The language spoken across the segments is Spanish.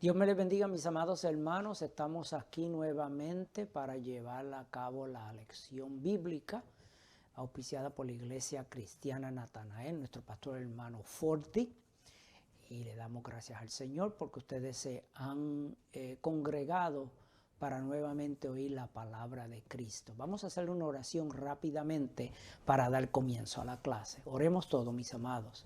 Dios me les bendiga, mis amados hermanos. Estamos aquí nuevamente para llevar a cabo la lección bíblica auspiciada por la Iglesia Cristiana Natanael, nuestro pastor hermano Forti. Y le damos gracias al Señor porque ustedes se han congregado para nuevamente oír la palabra de Cristo. Vamos a hacer una oración rápidamente para dar comienzo a la clase. Oremos todos, mis amados.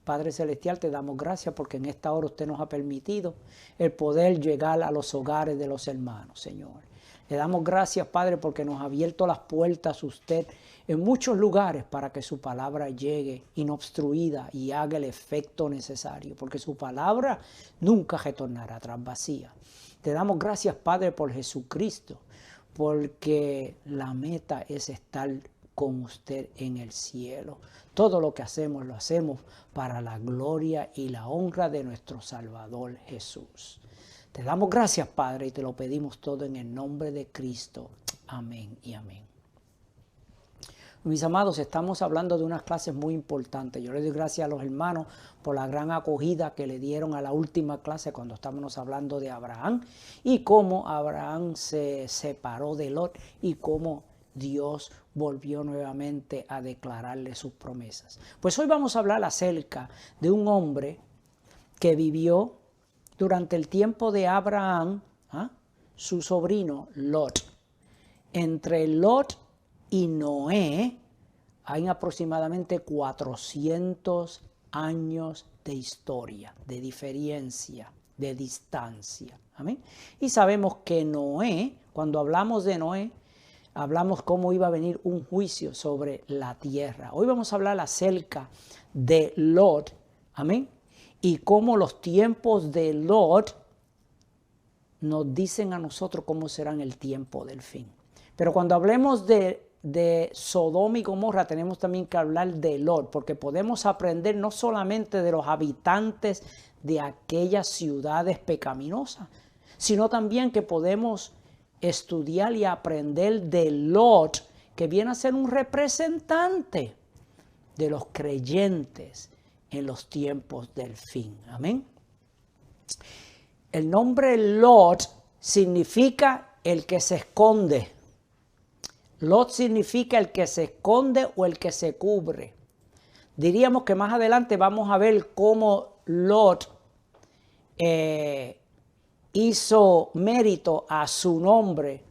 Padre Celestial, te damos gracias porque en esta hora usted nos ha permitido el poder llegar a los hogares de los hermanos, Señor. Le damos gracias, Padre, porque nos ha abierto las puertas usted en muchos lugares para que su palabra llegue inobstruida y haga el efecto necesario, porque su palabra nunca retornará atrás vacía. Te damos gracias, Padre, por Jesucristo, porque la meta es estar con usted en el cielo. Todo lo que hacemos, lo hacemos para la gloria y la honra de nuestro Salvador Jesús. Te damos gracias, Padre, y te lo pedimos todo en el nombre de Cristo. Amén y amén. Mis amados, estamos hablando de unas clases muy importantes. Yo les doy gracias a los hermanos por la gran acogida que le dieron a la última clase cuando estábamos hablando de Abraham y cómo Abraham se separó de Lot y cómo Dios volvió nuevamente a declararle sus promesas. Pues hoy vamos a hablar acerca de un hombre que vivió durante el tiempo de Abraham, su sobrino Lot. Entre Lot y Noé hay aproximadamente 400 años de historia, de diferencia, de distancia. ¿Amén? Y sabemos que Noé, cuando hablamos de Noé, hablamos cómo iba a venir un juicio sobre la tierra. Hoy vamos a hablar acerca de Lot, amén, y cómo los tiempos de Lot nos dicen a nosotros cómo serán el tiempo del fin. Pero cuando hablemos de Sodoma y Gomorra tenemos también que hablar de Lot, porque podemos aprender no solamente de los habitantes de aquellas ciudades pecaminosas, sino también que podemos estudiar y aprender de Lot, que viene a ser un representante de los creyentes en los tiempos del fin. Amén. El nombre Lot significa el que se esconde. Lot significa el que se esconde o el que se cubre. Diríamos que más adelante vamos a ver cómo Lot hizo mérito a su nombre,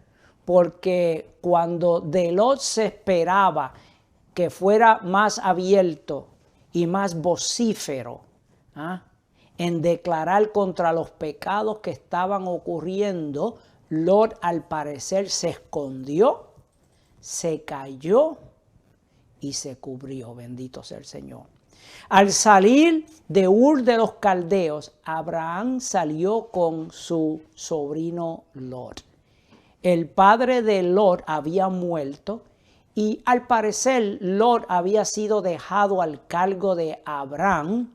porque cuando de Lot se esperaba que fuera más abierto y más vocífero en declarar contra los pecados que estaban ocurriendo, Lot al parecer se escondió, se cayó y se cubrió. Bendito sea el Señor. Al salir de Ur de los Caldeos, Abraham salió con su sobrino Lot. El padre de Lot había muerto y al parecer Lot había sido dejado al cargo de Abraham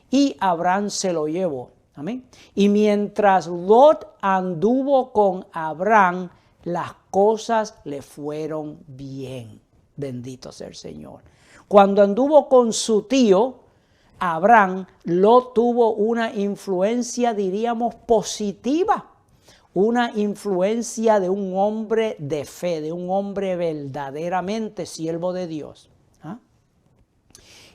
y Abraham se lo llevó. Amén. Y mientras Lot anduvo con Abraham, las cosas le fueron bien. Bendito sea el Señor. Cuando anduvo con su tío, Abraham, Lot tuvo una influencia, diríamos, positiva. Una influencia de un hombre de fe, de un hombre verdaderamente siervo de Dios.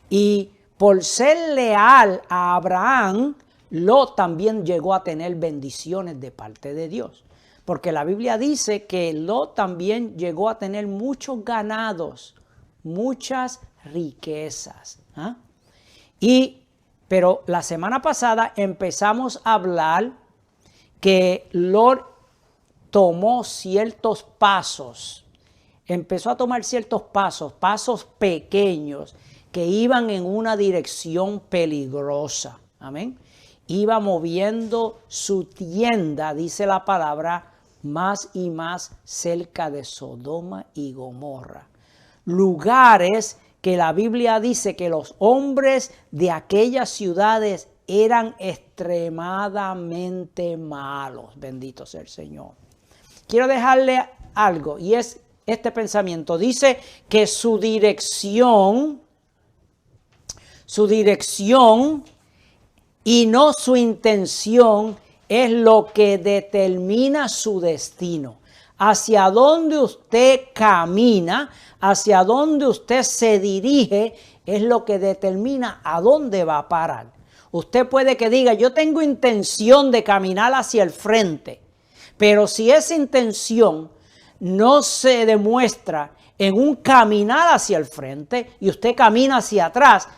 Y por ser leal a Abraham, Lot también llegó a tener bendiciones de parte de Dios. Porque la Biblia dice que Lot también llegó a tener muchos ganados, muchas riquezas. Pero la semana pasada empezamos a hablar que Lot tomó ciertos pasos, empezó a tomar ciertos pasos pequeños que iban en una dirección peligrosa. Amén. Iba moviendo su tienda, dice la palabra, más y más cerca de Sodoma y Gomorra. Lugares que la Biblia dice que los hombres de aquellas ciudades eran extremadamente malos. Bendito sea el Señor. Quiero dejarle algo y es este pensamiento. Dice que su dirección y no su intención es lo que determina su destino. Hacia dónde usted camina, hacia dónde usted se dirige, es lo que determina a dónde va a parar. Usted puede que diga, yo tengo intención de caminar hacia el frente, pero si esa intención no se demuestra en un caminar hacia el frente y usted camina hacia atrás,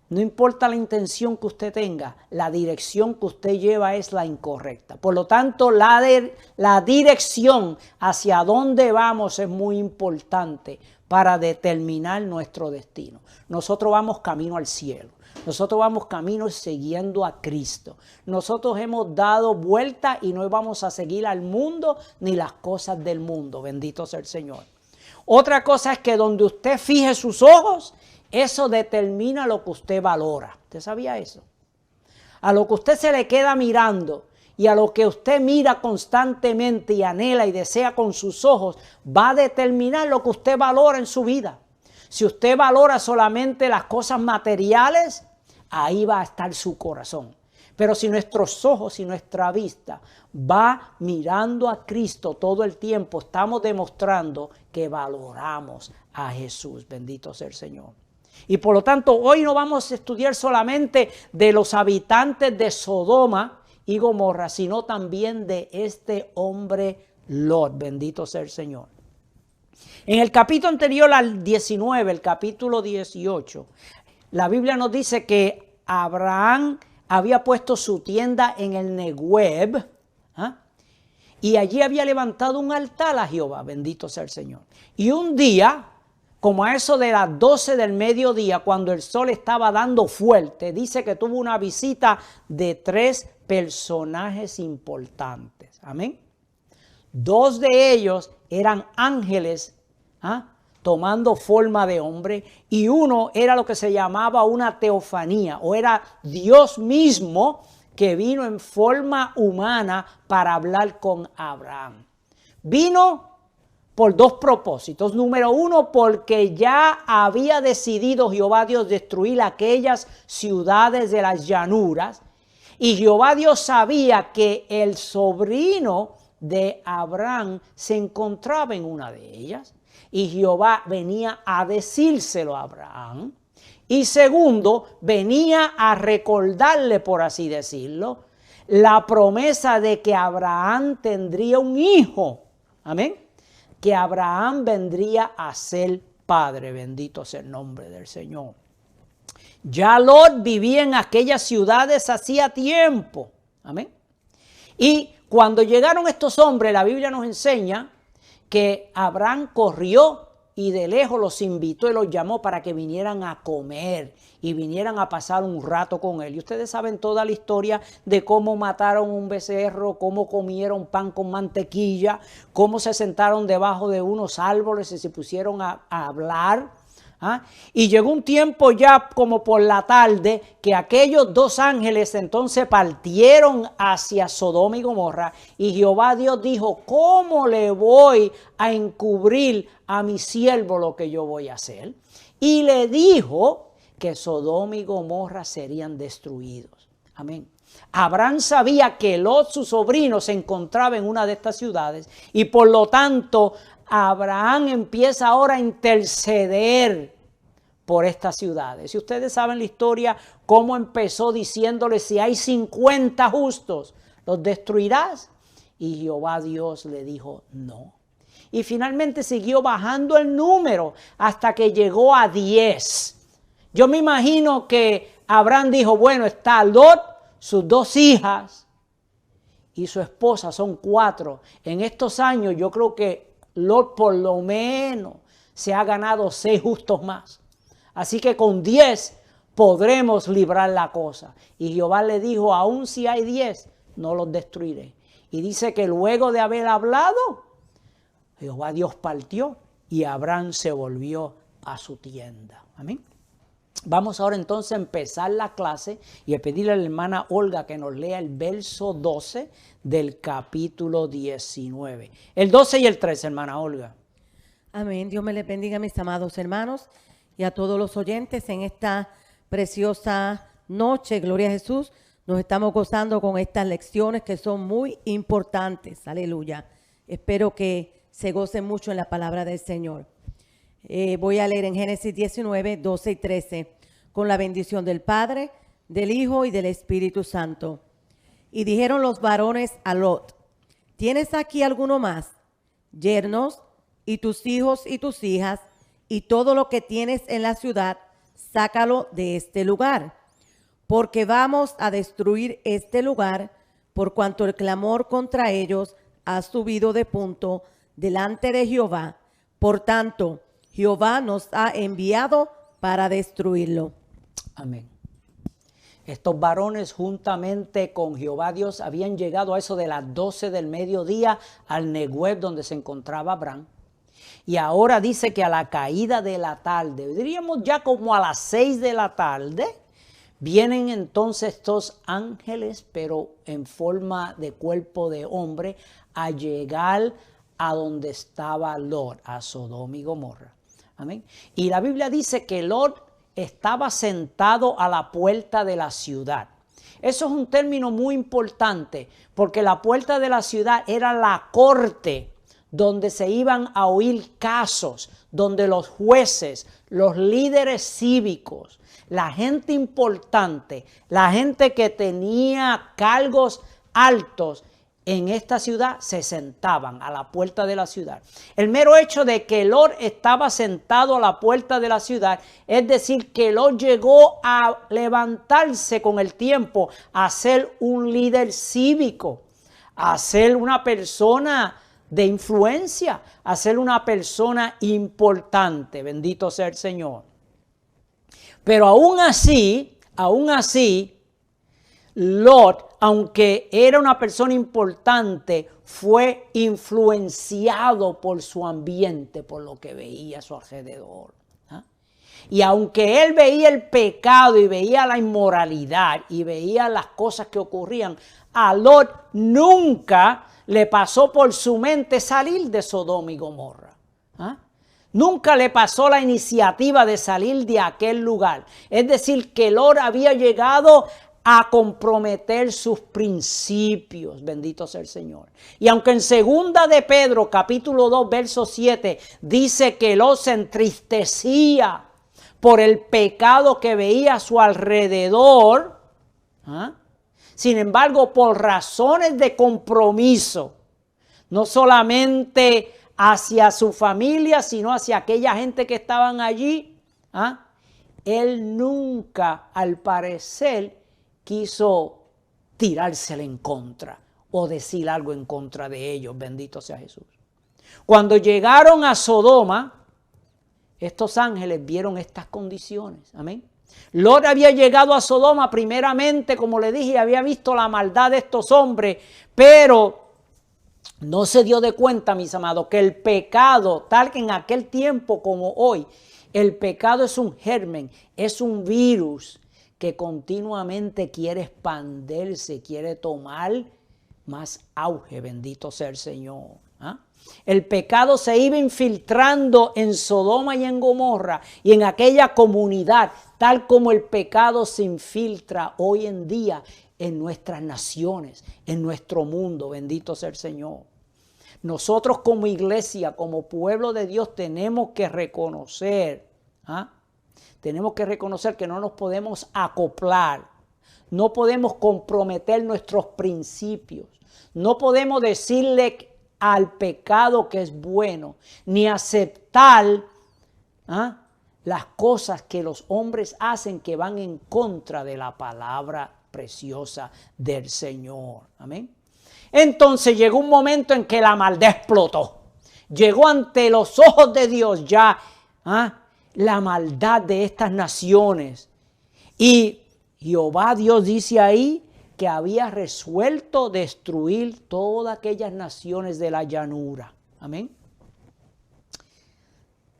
no importa la intención que usted tenga, la dirección que usted lleva es la incorrecta. Por lo tanto, la dirección hacia dónde vamos es muy importante para determinar nuestro destino. Nosotros vamos camino al cielo. Nosotros vamos camino siguiendo a Cristo. Nosotros hemos dado vuelta y no vamos a seguir al mundo ni las cosas del mundo. Bendito sea el Señor. Otra cosa es que donde usted fije sus ojos, eso determina lo que usted valora. ¿Usted sabía eso? A lo que usted se le queda mirando y a lo que usted mira constantemente y anhela y desea con sus ojos, va a determinar lo que usted valora en su vida. Si usted valora solamente las cosas materiales, ahí va a estar su corazón. Pero si nuestros ojos y nuestra vista va mirando a Cristo todo el tiempo, estamos demostrando que valoramos a Jesús. Bendito sea el Señor. Y por lo tanto, hoy no vamos a estudiar solamente de los habitantes de Sodoma y Gomorra, sino también de este hombre Lot. Bendito sea el Señor. En el capítulo anterior al 19, el capítulo 18, la Biblia nos dice que Abraham había puesto su tienda en el Negueb, y allí había levantado un altar a Jehová, bendito sea el Señor. Y un día, como a eso de las 12 del mediodía, cuando el sol estaba dando fuerte, dice que tuvo una visita de 3 personajes importantes. Amén. 2 de ellos eran ángeles, tomando forma de hombre, y uno era lo que se llamaba una teofanía, o era Dios mismo que vino en forma humana para hablar con Abraham. Vino por 2 propósitos. Número 1, porque ya había decidido Jehová Dios destruir aquellas ciudades de las llanuras, y Jehová Dios sabía que el sobrino de Abraham se encontraba en una de ellas, y Jehová venía a decírselo a Abraham. Y segundo, venía a recordarle, por así decirlo, la promesa de que Abraham tendría un hijo. Amén. Que Abraham vendría a ser padre. Bendito sea el nombre del Señor. Ya Lot vivía en aquellas ciudades hacía tiempo. Amén. Y cuando llegaron estos hombres, la Biblia nos enseña que Abraham corrió y de lejos los invitó y los llamó para que vinieran a comer y vinieran a pasar un rato con él. Y ustedes saben toda la historia de cómo mataron un becerro, cómo comieron pan con mantequilla, cómo se sentaron debajo de unos árboles y se pusieron a hablar. Y llegó un tiempo ya como por la tarde que aquellos 2 ángeles entonces partieron hacia Sodoma y Gomorra, y Jehová Dios dijo, ¿cómo le voy a encubrir a mi siervo lo que yo voy a hacer? Y le dijo que Sodoma y Gomorra serían destruidos. Amén. Abraham sabía que Lot, su sobrino, se encontraba en una de estas ciudades, y por lo tanto Abraham empieza ahora a interceder por estas ciudades. Y ustedes saben la historia, cómo empezó diciéndole, si hay 50 justos, ¿los destruirás? Y Jehová Dios le dijo, no. Y finalmente siguió bajando el número hasta que llegó a 10. Yo me imagino que Abraham dijo, bueno, está Lot, sus 2 hijas y su esposa, son 4. En estos años yo creo que Lot por lo menos se ha ganado 6 justos más. Así que con 10 podremos librar la cosa. Y Jehová le dijo, aun si hay 10, no los destruiré. Y dice que luego de haber hablado, Jehová Dios partió y Abraham se volvió a su tienda. Amén. Vamos ahora entonces a empezar la clase y a pedirle a la hermana Olga que nos lea el verso 12 del capítulo 19. El 12 y el 13, hermana Olga. Amén. Dios me les bendiga, mis amados hermanos, y a todos los oyentes en esta preciosa noche, gloria a Jesús, Nos estamos gozando con estas lecciones que son muy importantes. Aleluya. Espero que se gocen mucho en la palabra del Señor. Voy a leer en Génesis 19, 12 y 13. Con la bendición del Padre, del Hijo y del Espíritu Santo. Y dijeron los varones a Lot: ¿tienes aquí alguno más? Yernos, y tus hijos y tus hijas, y todo lo que tienes en la ciudad, sácalo de este lugar, porque vamos a destruir este lugar, por cuanto el clamor contra ellos ha subido de punto delante de Jehová. Por tanto, Jehová nos ha enviado para destruirlo. Amén. Estos varones juntamente con Jehová Dios habían llegado a eso de las 12 del mediodía al Negueb donde se encontraba Abraham. Y ahora dice que a la caída de la tarde, diríamos ya como a las 6 de la tarde, vienen entonces estos ángeles, pero en forma de cuerpo de hombre, a llegar a donde estaba Lot, a Sodoma y Gomorra. Amén. Y la Biblia dice que Lot estaba sentado a la puerta de la ciudad. Eso es un término muy importante, porque la puerta de la ciudad era la corte donde se iban a oír casos, donde los jueces, los líderes cívicos, la gente importante, la gente que tenía cargos altos en esta ciudad se sentaban a la puerta de la ciudad. El mero hecho de que Lot estaba sentado a la puerta de la ciudad, es decir, que Lot llegó a levantarse con el tiempo a ser un líder cívico, a ser una persona de influencia, a ser una persona importante. Bendito sea el Señor. Pero aún así, Lot, aunque era una persona importante, fue influenciado por su ambiente, por lo que veía a su alrededor. Y aunque él veía el pecado y veía la inmoralidad y veía las cosas que ocurrían, a Lot nunca le pasó por su mente salir de Sodoma y Gomorra. Nunca le pasó la iniciativa de salir de aquel lugar. Es decir, que Lot había llegado a comprometer sus principios. Bendito sea el Señor. Y aunque en segunda de Pedro, capítulo 2, verso 7, dice que Lot se entristecía por el pecado que veía a su alrededor, sin embargo, por razones de compromiso, no solamente hacia su familia, sino hacia aquella gente que estaban allí, él nunca, al parecer, quiso tirársele en contra o decir algo en contra de ellos. Bendito sea Jesús. Cuando llegaron a Sodoma, estos ángeles vieron estas condiciones. Amén. Lot había llegado a Sodoma primeramente, como le dije, había visto la maldad de estos hombres, pero no se dio de cuenta, mis amados, que el pecado, tal que en aquel tiempo como hoy, el pecado es un germen, es un virus que continuamente quiere expandirse, quiere tomar más auge. Bendito sea el Señor. El pecado se iba infiltrando en Sodoma y en Gomorra y en aquella comunidad, tal como el pecado se infiltra hoy en día en nuestras naciones, en nuestro mundo. Bendito sea el Señor. Nosotros como iglesia, como pueblo de Dios, tenemos que reconocer, tenemos que reconocer que no nos podemos acoplar, no podemos comprometer nuestros principios, no podemos decirle al pecado que es bueno, ni aceptar las cosas que los hombres hacen que van en contra de la palabra preciosa del Señor. Amén. Entonces llegó un momento en que la maldad explotó. Llegó ante los ojos de Dios ya la maldad de estas naciones. Y Jehová Dios dice ahí que había resuelto destruir todas aquellas naciones de la llanura. Amén.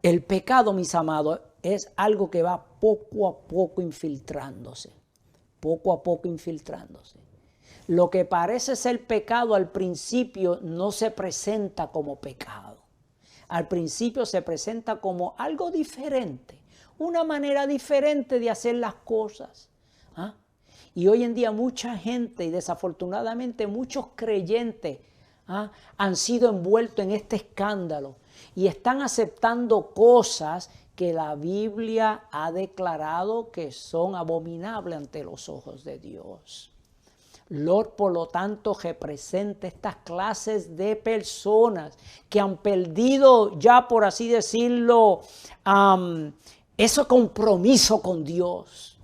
El pecado, mis amados, es algo que va poco a poco infiltrándose. Poco a poco infiltrándose. Lo que parece ser pecado al principio no se presenta como pecado. Al principio se presenta como algo diferente, una manera diferente de hacer las cosas. Y hoy en día mucha gente y desafortunadamente muchos creyentes han sido envueltos en este escándalo y están aceptando cosas que la Biblia ha declarado que son abominables ante los ojos de Dios. Lot, por lo tanto, representa estas clases de personas que han perdido ya, por así decirlo, ese compromiso con Dios.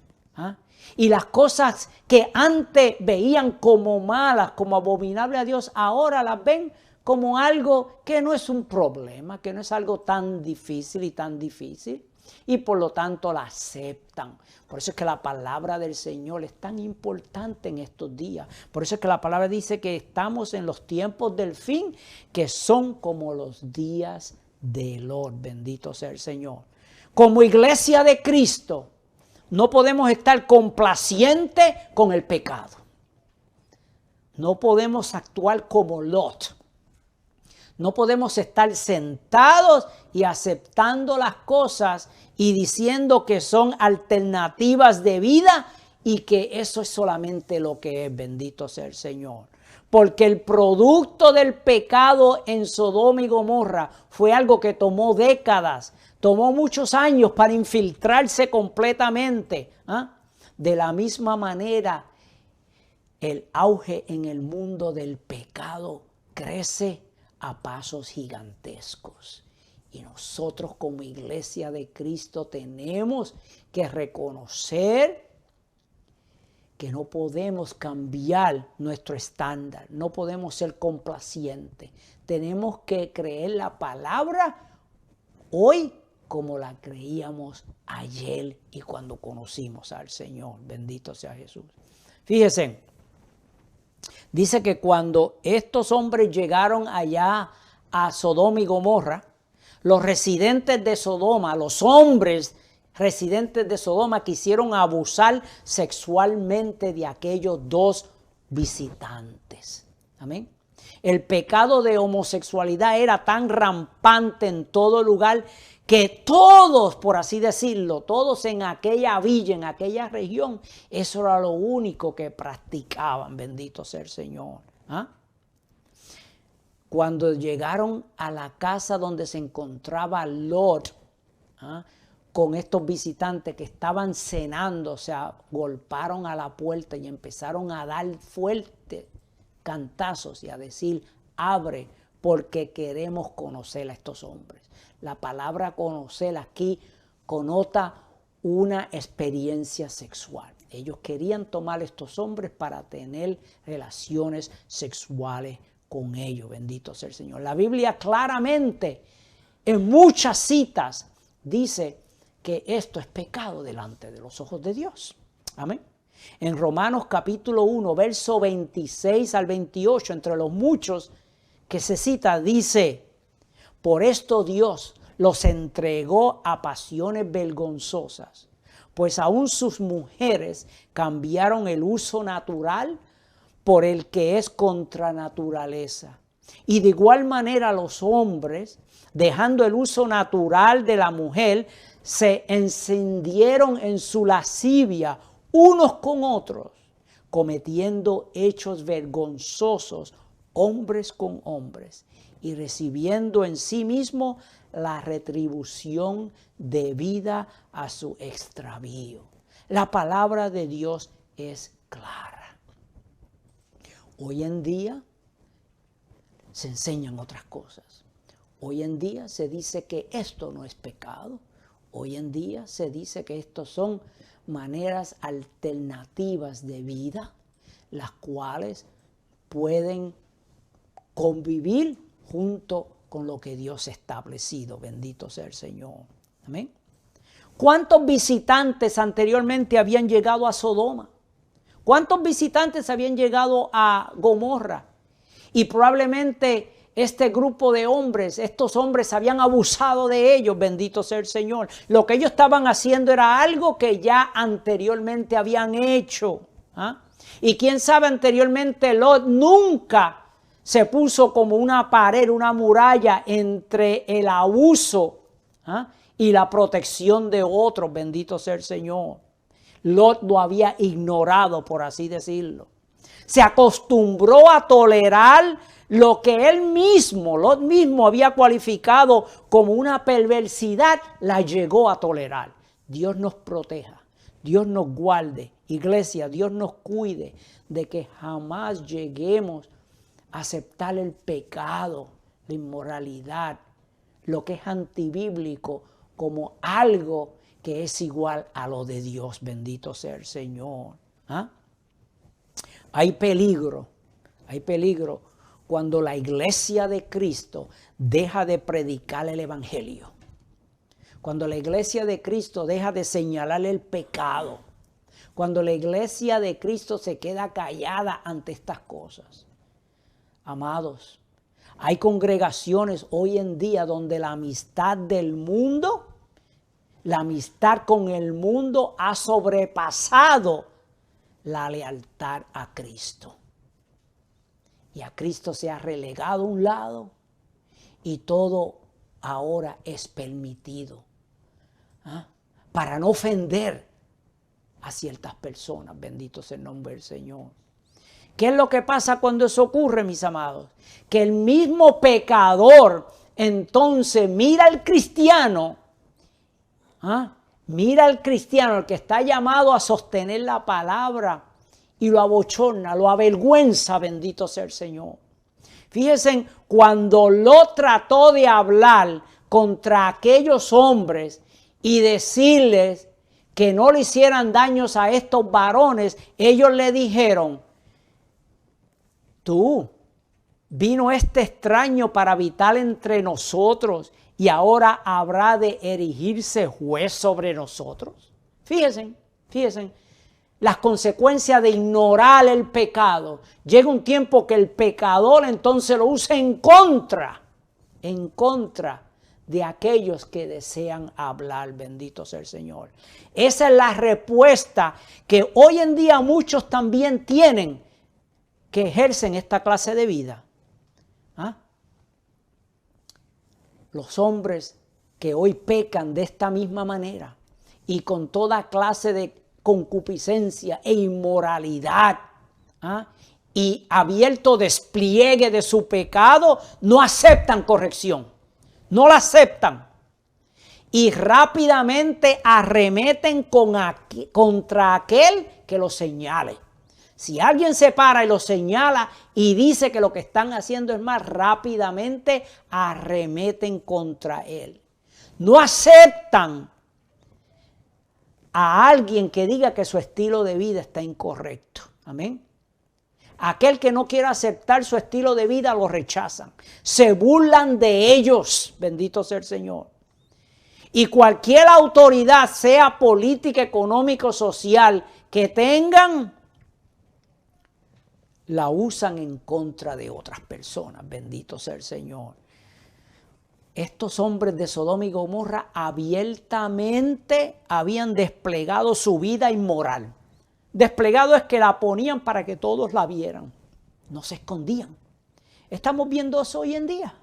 Y las cosas que antes veían como malas, como abominables a Dios, ahora las ven como algo que no es un problema, que no es algo tan difícil y tan difícil. Y por lo tanto la aceptan. Por eso es que la palabra del Señor es tan importante en estos días. Por eso es que la palabra dice que estamos en los tiempos del fin, que son como los días de Lot. Bendito sea el Señor. Como iglesia de Cristo, no podemos estar complacientes con el pecado. No podemos actuar como Lot. No podemos estar sentados y aceptando las cosas y diciendo que son alternativas de vida y que eso es solamente lo que es. Bendito sea el Señor. Porque el producto del pecado en Sodoma y Gomorra fue algo que tomó décadas, tomó muchos años para infiltrarse completamente. De la misma manera, el auge en el mundo del pecado crece a pasos gigantescos. Y nosotros como iglesia de Cristo tenemos que reconocer que no podemos cambiar nuestro estándar, no podemos ser complacientes. Tenemos que creer la palabra hoy como la creíamos ayer y cuando conocimos al Señor. Bendito sea Jesús. Fíjense. Dice que cuando estos hombres llegaron allá a Sodoma y Gomorra, los residentes de Sodoma, los hombres residentes de Sodoma quisieron abusar sexualmente de aquellos dos visitantes. Amén. El pecado de homosexualidad era tan rampante en todo lugar que todos, por así decirlo, todos en aquella villa, en aquella región, eso era lo único que practicaban, bendito sea el Señor. Cuando llegaron a la casa donde se encontraba Lot, con estos visitantes que estaban cenando, o sea, golpearon a la puerta y empezaron a dar fuertes cantazos y a decir, abre, porque queremos conocer a estos hombres. La palabra conocer aquí connota una experiencia sexual. Ellos querían tomar a estos hombres para tener relaciones sexuales con ellos. Bendito sea el Señor. La Biblia claramente, en muchas citas, dice que esto es pecado delante de los ojos de Dios. Amén. En Romanos capítulo 1, verso 26 al 28, entre los muchos que se cita, dice: por esto Dios los entregó a pasiones vergonzosas, pues aún sus mujeres cambiaron el uso natural por el que es contra naturaleza. Y de igual manera los hombres, dejando el uso natural de la mujer, se encendieron en su lascivia unos con otros, cometiendo hechos vergonzosos hombres con hombres, y recibiendo en sí mismo la retribución debida a su extravío. La palabra de Dios es clara. Hoy en día se enseñan otras cosas. Hoy en día se dice que esto no es pecado. Hoy en día se dice que estos son maneras alternativas de vida, las cuales pueden convivir junto con lo que Dios ha establecido. Bendito sea el Señor. Amén. ¿Cuántos visitantes anteriormente habían llegado a Sodoma? ¿Cuántos visitantes habían llegado a Gomorra? Y probablemente este grupo de hombres, estos hombres habían abusado de ellos, bendito sea el Señor. Lo que ellos estaban haciendo era algo que ya anteriormente habían hecho. Y quién sabe, anteriormente Lot nunca se puso como una pared, una muralla entre el abuso y la protección de otros, bendito sea el Señor. Lot lo había ignorado, por así decirlo. Se acostumbró a tolerar lo que Lot mismo había cualificado como una perversidad, la llegó a tolerar. Dios nos proteja, Dios nos guarde, iglesia, Dios nos cuide de que jamás lleguemos a aceptar el pecado, la inmoralidad, lo que es antibíblico, como algo que es igual a lo de Dios. Bendito sea el Señor. ¿Ah? Hay peligro cuando la iglesia de Cristo deja de predicar el evangelio. Cuando la iglesia de Cristo deja de señalar el pecado. Cuando la iglesia de Cristo se queda callada ante estas cosas. Amados, hay congregaciones hoy en día donde la amistad del mundo, la amistad con el mundo ha sobrepasado la lealtad a Cristo. Y a Cristo se ha relegado a un lado y todo ahora es permitido. ¿Ah? Para no ofender a ciertas personas. Bendito sea el nombre del Señor. ¿Qué es lo que pasa cuando eso ocurre, mis amados? Que el mismo pecador entonces mira al cristiano, mira al cristiano, el que está llamado a sostener la palabra, y lo abochorna, lo avergüenza, bendito sea el Señor. Fíjense, cuando Lot trató de hablar contra aquellos hombres y decirles que no le hicieran daños a estos varones, ellos le dijeron: vino este extraño para habitar entre nosotros y ahora habrá de erigirse juez sobre nosotros. Fíjense, las consecuencias de ignorar el pecado. Llega un tiempo que el pecador entonces lo usa en contra de aquellos que desean hablar. Bendito sea el Señor. Esa es la respuesta que hoy en día muchos también tienen, que ejercen esta clase de vida. Los hombres que hoy pecan de esta misma manera y con toda clase de concupiscencia e inmoralidad, y abierto despliegue de su pecado, no aceptan corrección, no la aceptan y rápidamente arremeten contra aquel que lo señale. Si alguien se para y lo señala y dice que lo que están haciendo es mal, rápidamente arremeten contra él. No aceptan a alguien que diga que su estilo de vida está incorrecto. Amén. Aquel que no quiera aceptar su estilo de vida lo rechazan. Se burlan de ellos. Bendito sea el Señor. Y cualquier autoridad, sea política, económica o social, que tengan, la usan en contra de otras personas. Bendito sea el Señor. Estos hombres de Sodoma y Gomorra abiertamente habían desplegado su vida inmoral. Desplegado es que la ponían para que todos la vieran. No se escondían. Estamos viendo eso hoy en día.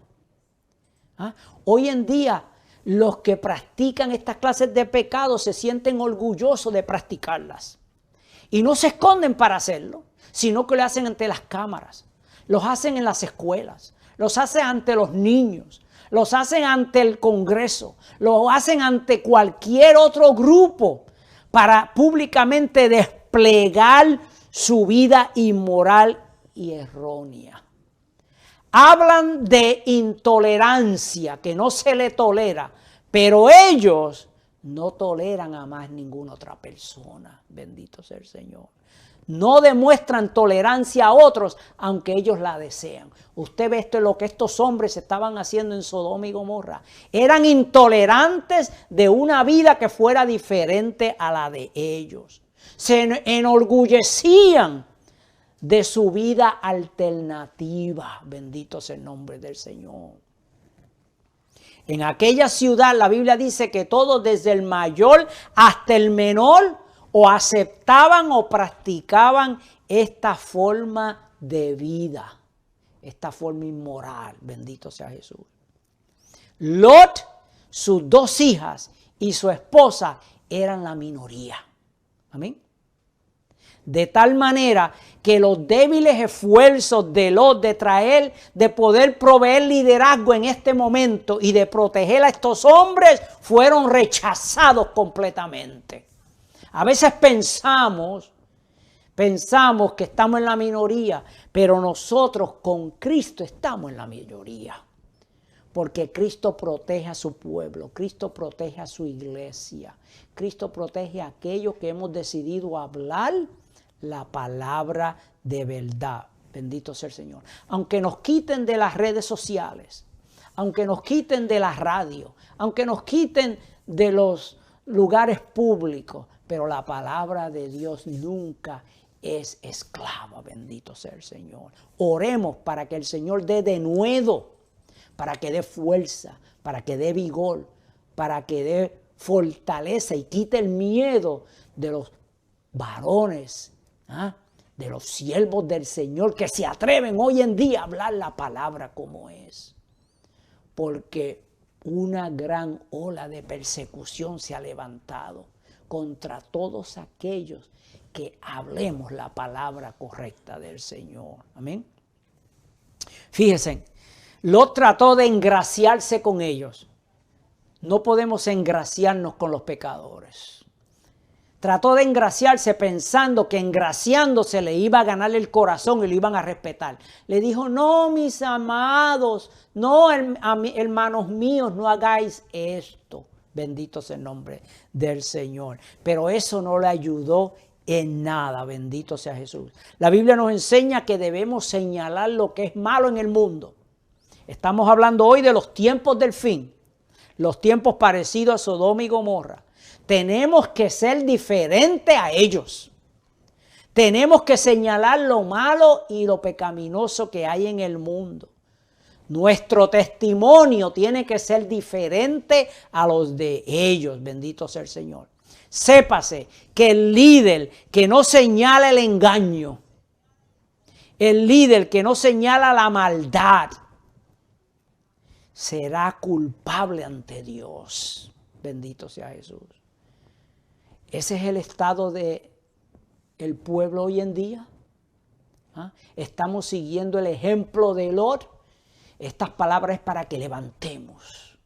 Hoy en día los que practican estas clases de pecados se sienten orgullosos de practicarlas. Y no se esconden para hacerlo, sino que lo hacen ante las cámaras. Los hacen en las escuelas. Los hacen ante los niños. Los hacen ante el Congreso, los hacen ante cualquier otro grupo para públicamente desplegar su vida inmoral y errónea. Hablan de intolerancia, que no se le tolera, pero ellos no toleran a más ninguna otra persona. Bendito sea el Señor. No demuestran tolerancia a otros, aunque ellos la desean. Usted ve esto es lo que estos hombres estaban haciendo en Sodoma y Gomorra. Eran intolerantes de una vida que fuera diferente a la de ellos. Se enorgullecían de su vida alternativa. Bendito sea el nombre del Señor. En aquella ciudad la Biblia dice que todos, desde el mayor hasta el menor, o aceptaban o practicaban esta forma de vida, esta forma inmoral. Bendito sea Jesús. Lot, sus dos hijas y su esposa eran la minoría. Amén. De tal manera que los débiles esfuerzos de Lot de poder proveer liderazgo en este momento y de proteger a estos hombres fueron rechazados completamente. A veces pensamos que estamos en la minoría, pero nosotros con Cristo estamos en la mayoría. Porque Cristo protege a su pueblo, Cristo protege a su iglesia, Cristo protege a aquellos que hemos decidido hablar la palabra de verdad. Bendito sea el Señor. Aunque nos quiten de las redes sociales, aunque nos quiten de la radio, aunque nos quiten de los lugares públicos, pero la palabra de Dios nunca es esclava. Bendito sea el Señor. Oremos para que el Señor dé denuedo, para que dé fuerza, para que dé vigor, para que dé fortaleza y quite el miedo de los varones, de los siervos del Señor que se atreven hoy en día a hablar la palabra como es. Porque una gran ola de persecución se ha levantado contra todos aquellos que hablemos la palabra correcta del Señor. Amén. Fíjense, Lot trató de engraciarse con ellos. No podemos engraciarnos con los pecadores. Trató de engraciarse pensando que engraciándose le iba a ganar el corazón y lo iban a respetar. Le dijo, no, mis amados, no, hermanos míos, no hagáis esto. Bendito sea el nombre del Señor. Pero eso no le ayudó en nada. Bendito sea Jesús. La Biblia nos enseña que debemos señalar lo que es malo en el mundo. Estamos hablando hoy de los tiempos del fin. Los tiempos parecidos a Sodoma y Gomorra. Tenemos que ser diferentes a ellos. Tenemos que señalar lo malo y lo pecaminoso que hay en el mundo. Nuestro testimonio tiene que ser diferente a los de ellos. Bendito sea el Señor. Sépase que el líder que no señala el engaño, el líder que no señala la maldad, será culpable ante Dios. Bendito sea Jesús. Ese es el estado del pueblo hoy en día. Estamos siguiendo el ejemplo de Lot. Estas palabras es para que levantemos,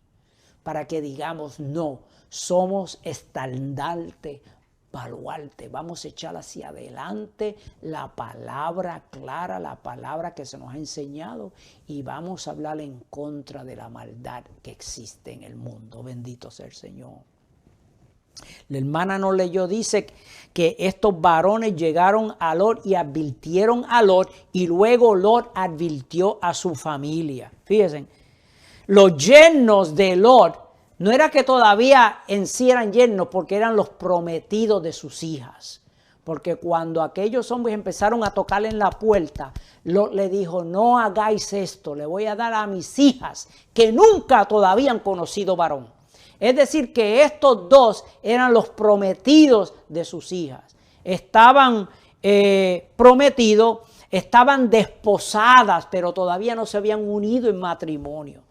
para que digamos, no, somos estandarte, baluarte. Vamos a echar hacia adelante la palabra clara, la palabra que se nos ha enseñado y vamos a hablar en contra de la maldad que existe en el mundo. Bendito sea el Señor. La hermana nos leyó, dice que estos varones llegaron a Lot y advirtieron a Lot y luego Lot advirtió a su familia. Fíjense, los yernos de Lot no era que todavía en sí eran yernos porque eran los prometidos de sus hijas. Porque cuando aquellos hombres empezaron a tocarle en la puerta, Lot le dijo, no hagáis esto, le voy a dar a mis hijas que nunca todavía han conocido varón. Es decir, que estos dos eran los prometidos de sus hijas. Estaban prometidos, estaban desposadas, pero todavía no se habían unido en matrimonio.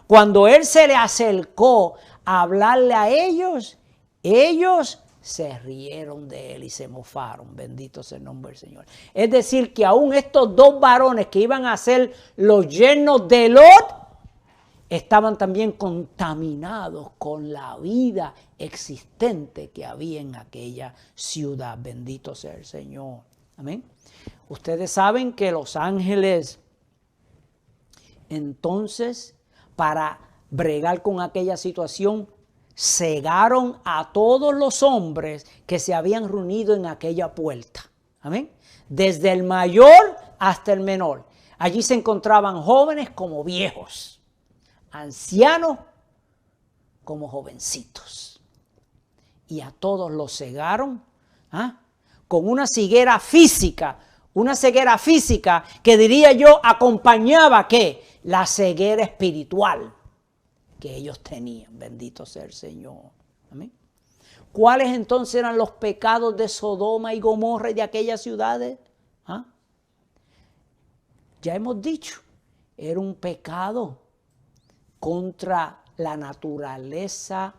Cuando él se le acercó a hablarle a ellos, ellos se rieron de él y se mofaron. Bendito sea el nombre del Señor. Es decir, que aún estos dos varones que iban a ser los yernos de Lot, estaban también contaminados con la vida existente que había en aquella ciudad. Bendito sea el Señor. Amén. Ustedes saben que los ángeles, entonces, para bregar con aquella situación, cegaron a todos los hombres que se habían reunido en aquella puerta. Amén. Desde el mayor hasta el menor. Allí se encontraban jóvenes como viejos, ancianos como jovencitos. Y a todos los cegaron con una ceguera física que diría yo acompañaba ¿qué? La ceguera espiritual que ellos tenían. Bendito sea el Señor. Amén. ¿Cuáles entonces eran los pecados de Sodoma y Gomorra y de aquellas ciudades? Ya hemos dicho, era un pecado contra la naturaleza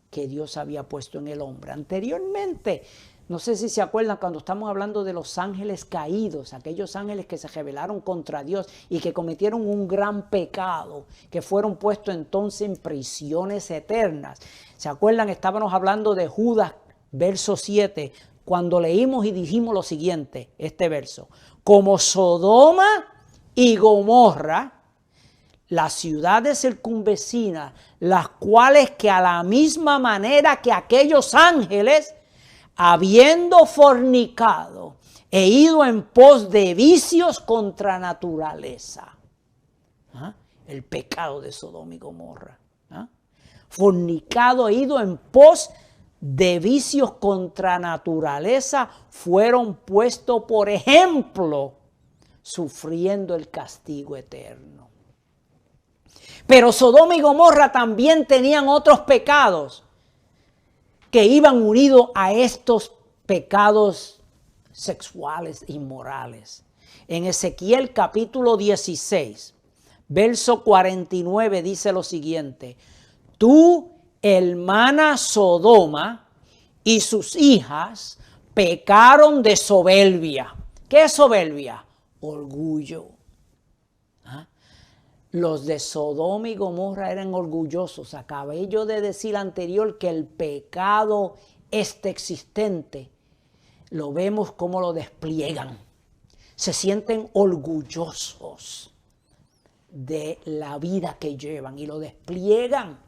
que Dios había puesto en el hombre. Anteriormente No sé si se acuerdan cuando estamos hablando de los ángeles caídos, aquellos ángeles que se rebelaron contra Dios y que cometieron un gran pecado, que fueron puestos entonces en prisiones eternas. ¿Se acuerdan? Estábamos hablando de Judas, verso 7, cuando leímos y dijimos lo siguiente, este verso. Como Sodoma y Gomorra, las ciudades circunvecinas, las cuales que a la misma manera que aquellos ángeles, habiendo fornicado e ido en pos de vicios contra naturaleza. ¿Ah? El pecado de Sodoma y Gomorra. ¿Ah? Fornicado e ido en pos de vicios contra naturaleza, fueron puestos por ejemplo, sufriendo el castigo eterno. Pero Sodoma y Gomorra también tenían otros pecados que iban unidos a estos pecados sexuales inmorales. En Ezequiel capítulo 16, verso 49 dice lo siguiente. Tú, hermana Sodoma y sus hijas pecaron de soberbia. ¿Qué es soberbia? Orgullo. ¿Ah? Los de Sodoma y Gomorra eran orgullosos. Acabé yo de decir anterior que el pecado existente, lo vemos como lo despliegan. Se sienten orgullosos de la vida que llevan y lo despliegan.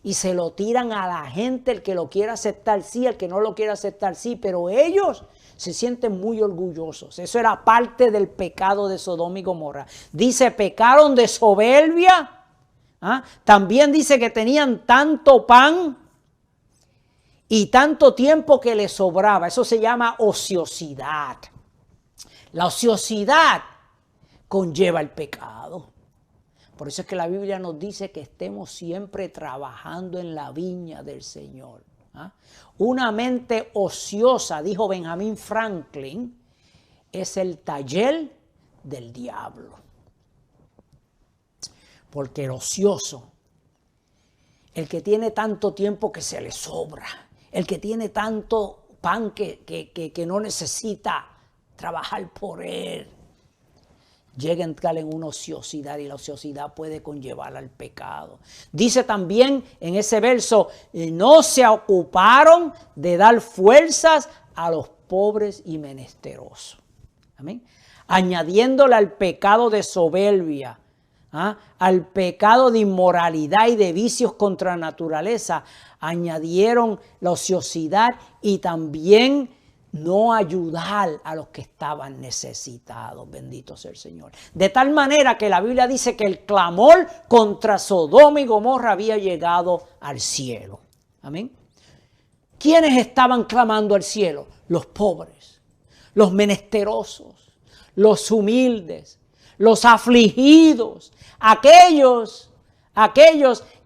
Y se lo tiran a la gente, el que lo quiera aceptar sí, el que no lo quiera aceptar sí, pero ellos se sienten muy orgullosos. Eso era parte del pecado de Sodoma y Gomorra. Dice, pecaron de soberbia. ¿Ah? También dice que tenían tanto pan y tanto tiempo que les sobraba. Eso se llama ociosidad. La ociosidad conlleva el pecado. Por eso es que la Biblia nos dice que estemos siempre trabajando en la viña del Señor. ¿Ah? Una mente ociosa, dijo Benjamin Franklin, es el taller del diablo. Porque el ocioso, el que tiene tanto tiempo que se le sobra, el que tiene tanto pan que no necesita trabajar por él, llega a entrar en una ociosidad y la ociosidad puede conllevar al pecado. Dice también en ese verso, no se ocuparon de dar fuerzas a los pobres y menesterosos. Amén. Añadiéndole al pecado de soberbia, al pecado de inmoralidad y de vicios contra naturaleza, añadieron la ociosidad y también no ayudar a los que estaban necesitados. Bendito sea el Señor. De tal manera que la Biblia dice que el clamor contra Sodoma y Gomorra había llegado al cielo. Amén. ¿Quiénes estaban clamando al cielo? Los pobres, los menesterosos, los humildes, los afligidos, aquellos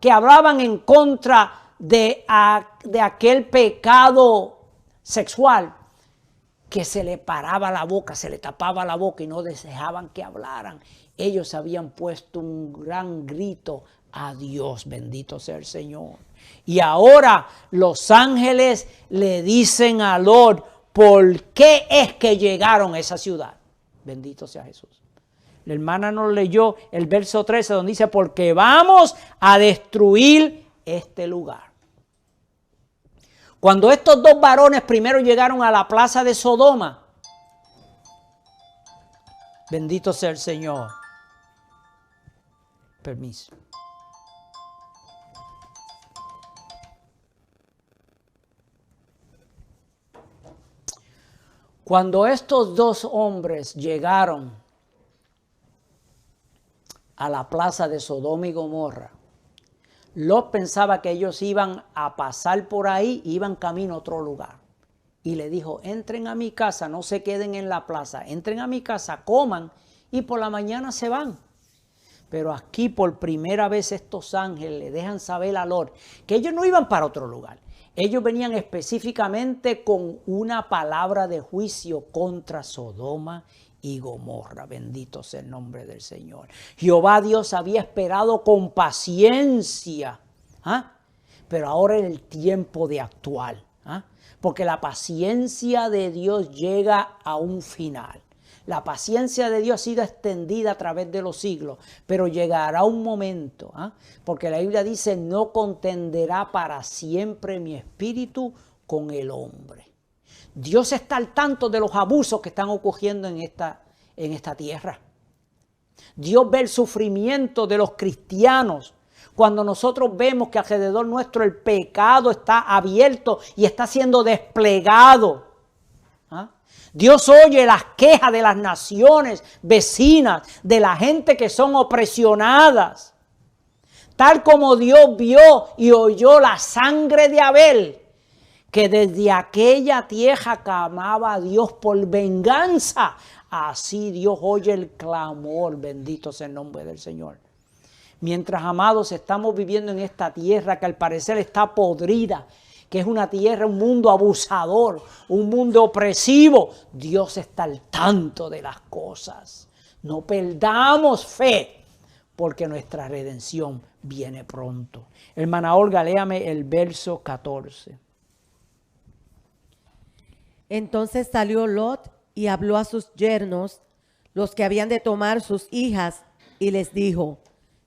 que hablaban en contra de aquel pecado sexual, que se le paraba la boca, se le tapaba la boca y no dejaban que hablaran. Ellos habían puesto un gran grito a Dios, bendito sea el Señor. Y ahora los ángeles le dicen a Lot, ¿por qué es que llegaron a esa ciudad? Bendito sea Jesús. La hermana nos leyó el verso 13 donde dice, porque vamos a destruir este lugar. Cuando estos dos varones primero llegaron a la plaza de Sodoma, bendito sea el Señor. Permiso. Cuando estos dos hombres llegaron a la plaza de Sodoma y Gomorra, Lot pensaba que ellos iban a pasar por ahí, iban camino a otro lugar. Y le dijo, entren a mi casa, no se queden en la plaza, entren a mi casa, coman y por la mañana se van. Pero aquí por primera vez estos ángeles le dejan saber a Lot que ellos no iban para otro lugar. Ellos venían específicamente con una palabra de juicio contra Sodoma y Gomorra. Bendito sea el nombre del Señor. Jehová Dios había esperado con paciencia, pero ahora era el tiempo de actuar. ¿Ah? Porque la paciencia de Dios llega a un final. La paciencia de Dios ha sido extendida a través de los siglos, pero llegará un momento, porque la Biblia dice, no contenderá para siempre mi espíritu con el hombre. Dios está al tanto de los abusos que están ocurriendo en esta tierra. Dios ve el sufrimiento de los cristianos. Cuando nosotros vemos que alrededor nuestro el pecado está abierto y está siendo desplegado. Dios oye las quejas de las naciones vecinas, de la gente que son opresionadas. Tal como Dios vio y oyó la sangre de Abel, que desde aquella tierra clamaba a Dios por venganza. Así Dios oye el clamor, bendito sea el nombre del Señor. Mientras, amados, estamos viviendo en esta tierra que al parecer está podrida, que es una tierra, un mundo abusador, un mundo opresivo, Dios está al tanto de las cosas. No perdamos fe, porque nuestra redención viene pronto. Hermana Olga, léame el verso 14. Entonces salió Lot y habló a sus yernos, los que habían de tomar sus hijas, y les dijo,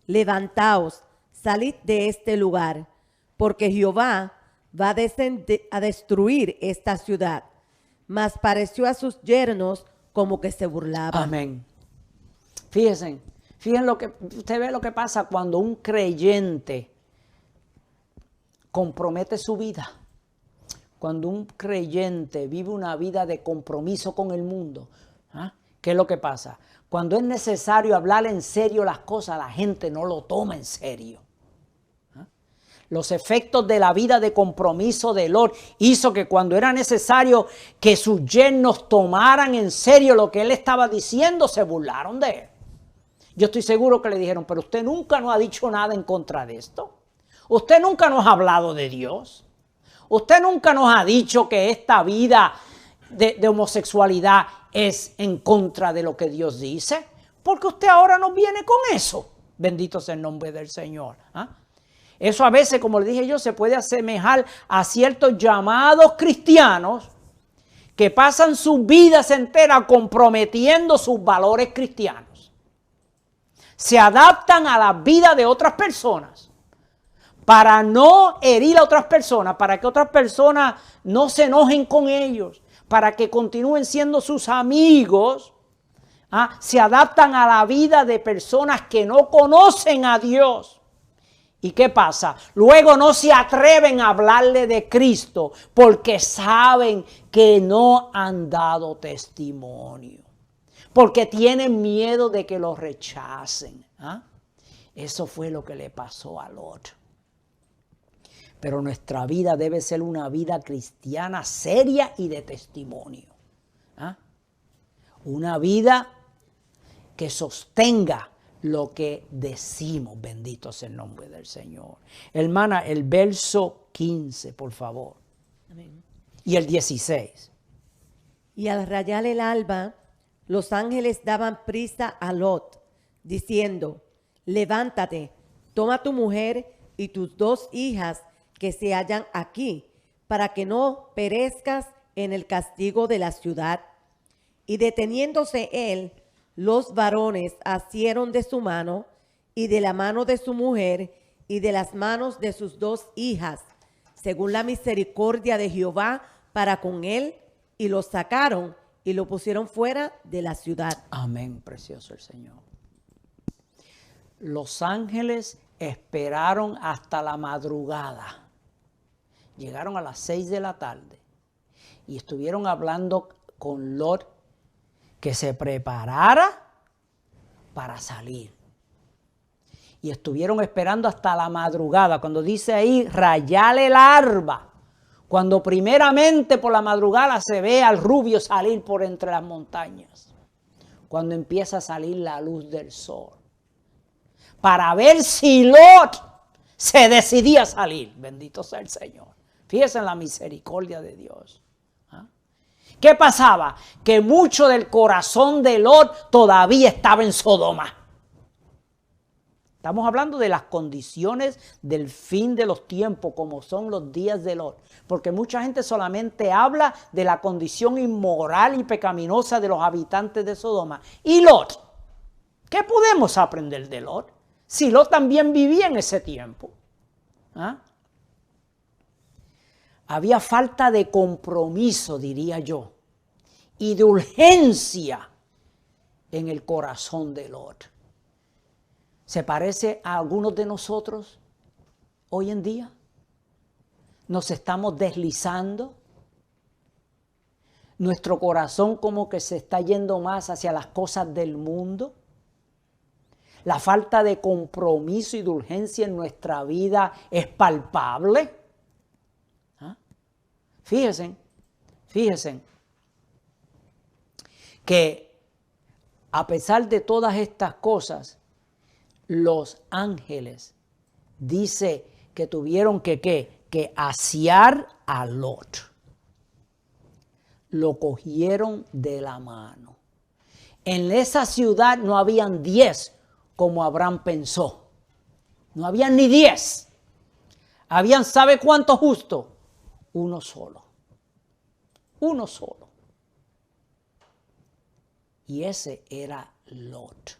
levantaos, salid de este lugar, porque Jehová va a destruir esta ciudad. Mas pareció a sus yernos como que se burlaban. Amén. Fíjense usted ve lo que pasa cuando un creyente compromete su vida. Cuando un creyente vive una vida de compromiso con el mundo. ¿Qué es lo que pasa? Cuando es necesario hablar en serio las cosas, la gente no lo toma en serio. Los efectos de la vida de compromiso de Lot hizo que cuando era necesario que sus yernos tomaran en serio lo que él estaba diciendo, se burlaron de él. Yo estoy seguro que le dijeron, pero usted nunca nos ha dicho nada en contra de esto. Usted nunca nos ha hablado de Dios. Usted nunca nos ha dicho que esta vida de homosexualidad es en contra de lo que Dios dice. Porque usted ahora nos viene con eso. Bendito sea el nombre del Señor. Eso a veces, como le dije yo, se puede asemejar a ciertos llamados cristianos que pasan sus vidas enteras comprometiendo sus valores cristianos. Se adaptan a la vida de otras personas para no herir a otras personas, para que otras personas no se enojen con ellos, para que continúen siendo sus amigos. Se adaptan a la vida de personas que no conocen a Dios. ¿Y qué pasa? Luego no se atreven a hablarle de Cristo porque saben que no han dado testimonio. Porque tienen miedo de que lo rechacen. Eso fue lo que le pasó a Lot. Pero nuestra vida debe ser una vida cristiana seria y de testimonio. Una vida que sostenga lo que decimos, bendito sea el nombre del Señor. Hermana, el verso 15, por favor. Amén. Y el 16. Y al rayar el alba, los ángeles daban prisa a Lot, diciendo, levántate, toma tu mujer y tus 2 hijas que se hallan aquí, para que no perezcas en el castigo de la ciudad. Y deteniéndose él, los varones asieron de su mano y de la mano de su mujer y de las manos de sus 2 hijas, según la misericordia de Jehová para con él, y lo sacaron y lo pusieron fuera de la ciudad. Amén, precioso el Señor. Los ángeles esperaron hasta la madrugada. Llegaron a las 6 de la tarde y estuvieron hablando con Lot que se preparara para salir. Y estuvieron esperando hasta la madrugada. Cuando dice ahí, rayar el alba. Cuando primeramente por la madrugada se ve al rubio salir por entre las montañas. Cuando empieza a salir la luz del sol. Para ver si Lot se decidía a salir. Bendito sea el Señor. Fíjense en la misericordia de Dios. ¿Qué pasaba? Que mucho del corazón de Lot todavía estaba en Sodoma. Estamos hablando de las condiciones del fin de los tiempos, como son los días de Lot. Porque mucha gente solamente habla de la condición inmoral y pecaminosa de los habitantes de Sodoma. ¿Y Lot? ¿Qué podemos aprender de Lot? Si Lot también vivía en ese tiempo. ¿Ah? Había falta de compromiso, diría yo, y de urgencia en el corazón de Lot. ¿Se parece a algunos de nosotros hoy en día? Nos estamos deslizando. Nuestro corazón como que se está yendo más hacia las cosas del mundo. La falta de compromiso y de urgencia en nuestra vida es palpable. ¿Ah? Fíjense que a pesar de todas estas cosas, los ángeles dice que tuvieron que asear a Lot. Lo cogieron de la mano. En esa ciudad no habían 10 como Abraham pensó. No habían ni 10. Habían, ¿sabe cuántos justos? Uno solo. Uno solo. Y ese era Lot.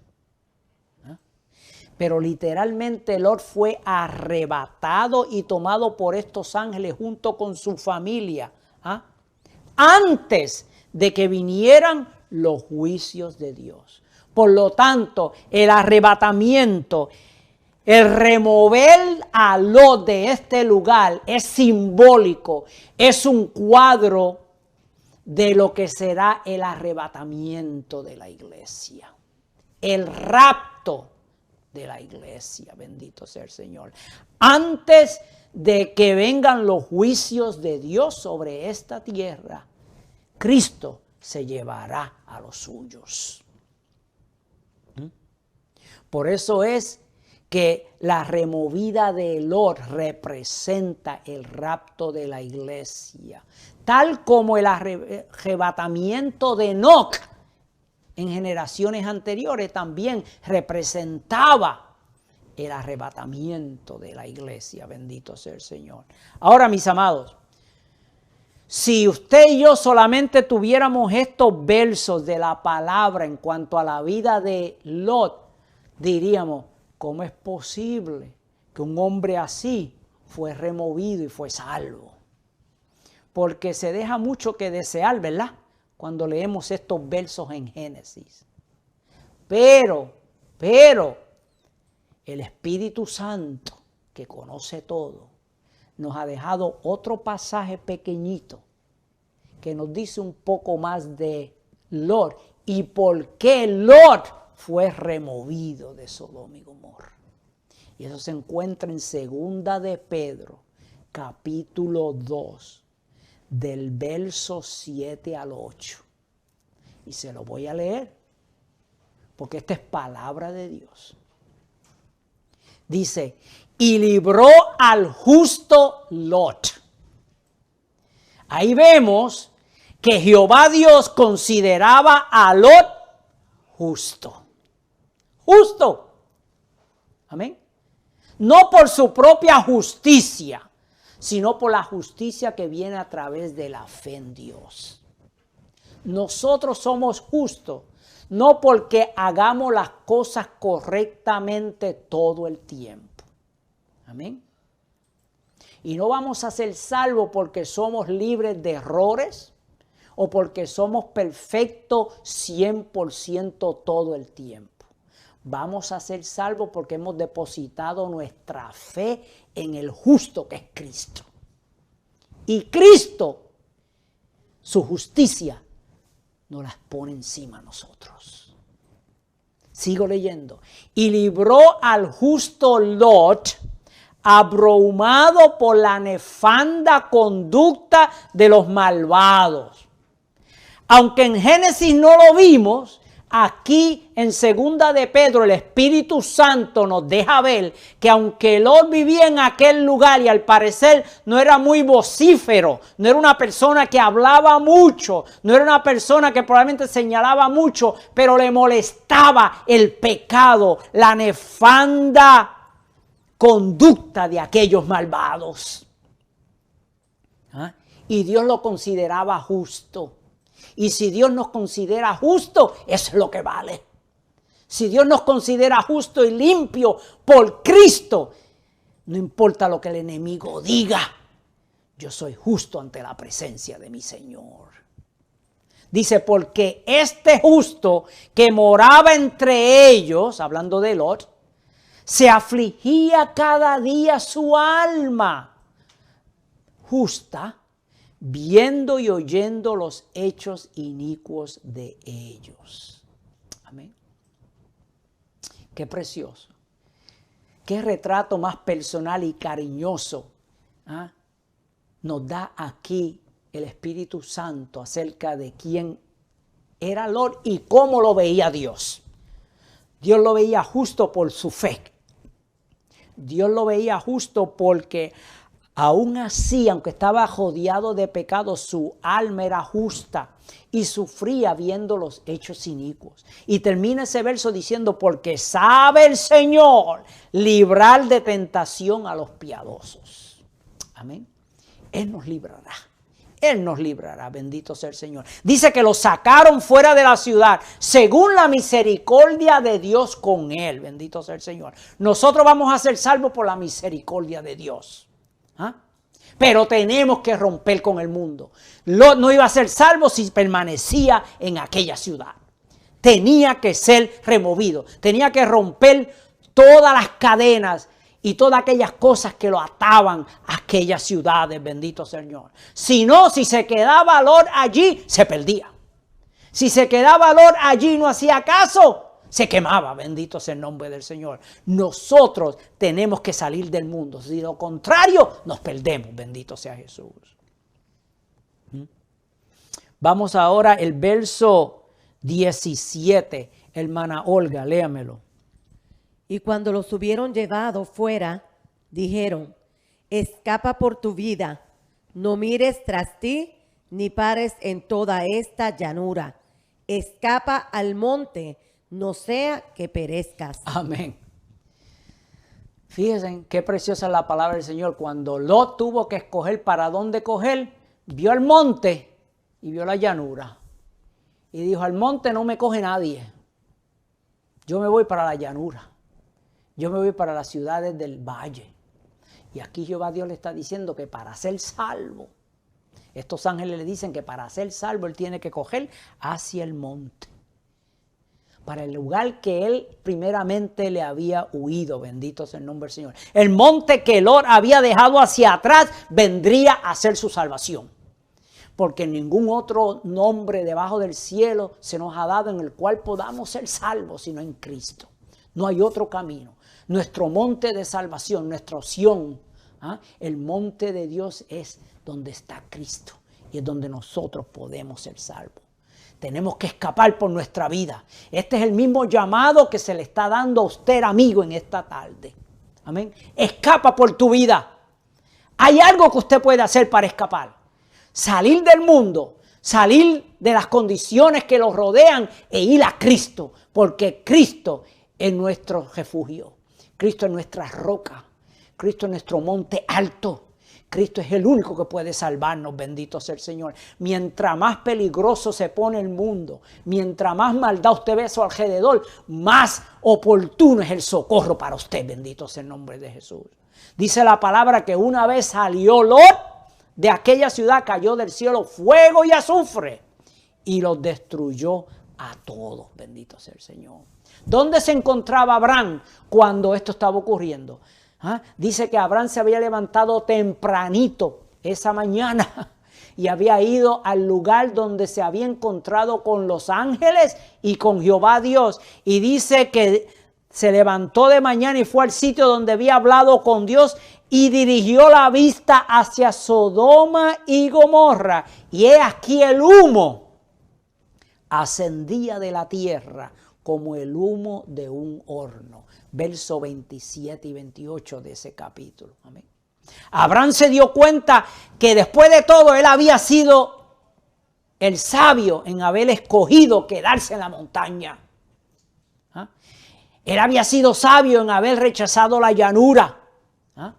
Pero literalmente Lot fue arrebatado y tomado por estos ángeles junto con su familia. ¿Ah? Antes de que vinieran los juicios de Dios. Por lo tanto, el arrebatamiento, el remover a Lot de este lugar es simbólico, es un cuadro de lo que será el arrebatamiento de la iglesia. El rapto de la iglesia, bendito sea el Señor. Antes de que vengan los juicios de Dios sobre esta tierra, Cristo se llevará a los suyos. Por eso es que la removida de Lot representa el rapto de la iglesia, tal como el arrebatamiento de Enoc en generaciones anteriores también representaba el arrebatamiento de la iglesia. Bendito sea el Señor. Ahora, mis amados, si usted y yo solamente tuviéramos estos versos de la palabra en cuanto a la vida de Lot, diríamos, ¿cómo es posible que un hombre así fue removido y fue salvo? Porque se deja mucho que desear, ¿verdad? Cuando leemos estos versos en Génesis. Pero, el Espíritu Santo, que conoce todo, nos ha dejado otro pasaje pequeñito que nos dice un poco más de Lot y por qué Lot fue removido de Sodoma y Gomorra. Y eso se encuentra en 2 de Pedro, capítulo 2, del verso 7 al 8. Y se lo voy a leer, porque esta es palabra de Dios. Dice, y libró al justo Lot. Ahí vemos que Jehová Dios consideraba a Lot justo. Justo. Amén. No por su propia justicia, sino por la justicia que viene a través de la fe en Dios. Nosotros somos justos, no porque hagamos las cosas correctamente todo el tiempo. Amén. Y no vamos a ser salvos porque somos libres de errores o porque somos perfectos 100% todo el tiempo. Vamos a ser salvos porque hemos depositado nuestra fe en el justo que es Cristo. Y Cristo, su justicia, nos las pone encima a nosotros. Sigo leyendo. Y libró al justo Lot, abrumado por la nefanda conducta de los malvados. Aunque en Génesis no lo vimos, Aquí en segunda de Pedro el Espíritu Santo nos deja ver que aunque Lot vivía en aquel lugar y al parecer no era muy vocífero, no era una persona que hablaba mucho, no era una persona que probablemente señalaba mucho, pero le molestaba el pecado, la nefanda conducta de aquellos malvados. ¿Ah? Y Dios lo consideraba justo. Y si Dios nos considera justo, eso es lo que vale. Si Dios nos considera justo y limpio por Cristo, no importa lo que el enemigo diga, yo soy justo ante la presencia de mi Señor. Dice, porque este justo que moraba entre ellos, hablando de Lot, se afligía cada día su alma justa, viendo y oyendo los hechos inicuos de ellos. Amén. Qué precioso. Qué retrato más personal y cariñoso nos da aquí el Espíritu Santo acerca de quién era Lot y cómo lo veía Dios. Dios lo veía justo por su fe. Dios lo veía justo porque aún así, aunque estaba rodeado de pecado, su alma era justa y sufría viendo los hechos inicuos. Y termina ese verso diciendo, porque sabe el Señor librar de tentación a los piadosos. Amén. Él nos librará. Él nos librará, bendito sea el Señor. Dice que lo sacaron fuera de la ciudad, según la misericordia de Dios con él, bendito sea el Señor. Nosotros vamos a ser salvos por la misericordia de Dios. Pero tenemos que romper con el mundo. Lot no iba a ser salvo si permanecía en aquella ciudad. Tenía que ser removido. Tenía que romper todas las cadenas y todas aquellas cosas que lo ataban a aquellas ciudades, bendito Señor. Si no, si se quedaba Lot allí, se perdía. Si se quedaba Lot allí y no hacía caso, se quemaba, bendito sea el nombre del Señor. Nosotros tenemos que salir del mundo. Si lo contrario, nos perdemos, bendito sea Jesús. Vamos ahora al verso 17. Hermana Olga, léamelo. Y cuando los hubieron llevado fuera, dijeron, escapa por tu vida, no mires tras ti, ni pares en toda esta llanura. Escapa al monte, no sea que perezcas. Amén. Fíjense qué preciosa es la palabra del Señor. Cuando Lot tuvo que escoger para dónde coger, vio el monte y vio la llanura. Y dijo, al monte no me coge nadie. Yo me voy para la llanura. Yo me voy para las ciudades del valle. Y aquí Jehová Dios le está diciendo que para ser salvo, estos ángeles le dicen que para ser salvo él tiene que coger hacia el monte. Para el lugar que él primeramente le había huido, bendito sea el nombre del Señor. El monte que Lot había dejado hacia atrás vendría a ser su salvación. Porque ningún otro nombre debajo del cielo se nos ha dado en el cual podamos ser salvos, sino en Cristo. No hay otro camino. Nuestro monte de salvación, nuestra opción, el monte de Dios es donde está Cristo y es donde nosotros podemos ser salvos. Tenemos que escapar por nuestra vida. Este es el mismo llamado que se le está dando a usted, amigo, en esta tarde. Amén. Escapa por tu vida. Hay algo que usted puede hacer para escapar. Salir del mundo, salir de las condiciones que los rodean e ir a Cristo. Porque Cristo es nuestro refugio. Cristo es nuestra roca. Cristo es nuestro monte alto. Cristo es el único que puede salvarnos, bendito sea el Señor. Mientras más peligroso se pone el mundo, mientras más maldad usted ve a su alrededor, más oportuno es el socorro para usted, bendito sea el nombre de Jesús. Dice la palabra que una vez salió Lot de aquella ciudad, cayó del cielo fuego y azufre y los destruyó a todos, bendito sea el Señor. ¿Dónde se encontraba Abraham cuando esto estaba ocurriendo? Dice que Abraham se había levantado tempranito esa mañana y había ido al lugar donde se había encontrado con los ángeles y con Jehová Dios. Y dice que se levantó de mañana y fue al sitio donde había hablado con Dios y dirigió la vista hacia Sodoma y Gomorra. Y he aquí el humo ascendía de la tierra como el humo de un horno. Verso 27 y 28 de ese capítulo. Amén. Abraham se dio cuenta que después de todo él había sido el sabio en haber escogido quedarse en la montaña. ¿Ah? Él había sido sabio en haber rechazado la llanura. ¿Ah?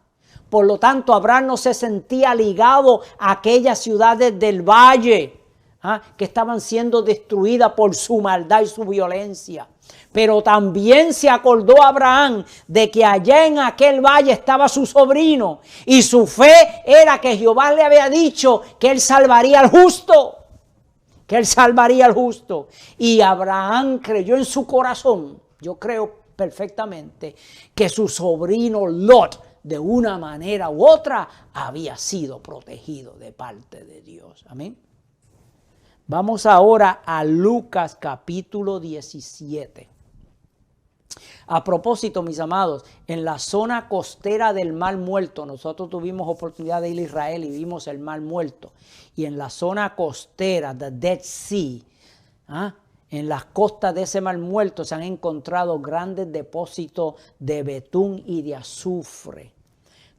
Por lo tanto, Abraham no se sentía ligado a aquellas ciudades del valle, ¿ah?, que estaban siendo destruidas por su maldad y su violencia. Pero también se acordó Abraham de que allá en aquel valle estaba su sobrino, y su fe era que Jehová le había dicho que él salvaría al justo, que él salvaría al justo. Y Abraham creyó en su corazón, yo creo perfectamente, que su sobrino Lot, de una manera u otra, había sido protegido de parte de Dios. Amén. Vamos ahora a Lucas capítulo 17. A propósito, mis amados, en la zona costera del Mar Muerto, nosotros tuvimos oportunidad de ir a Israel y vimos el Mar Muerto. Y en la zona costera, the Dead Sea, ¿ah?, en las costas de ese Mar Muerto se han encontrado grandes depósitos de betún y de azufre,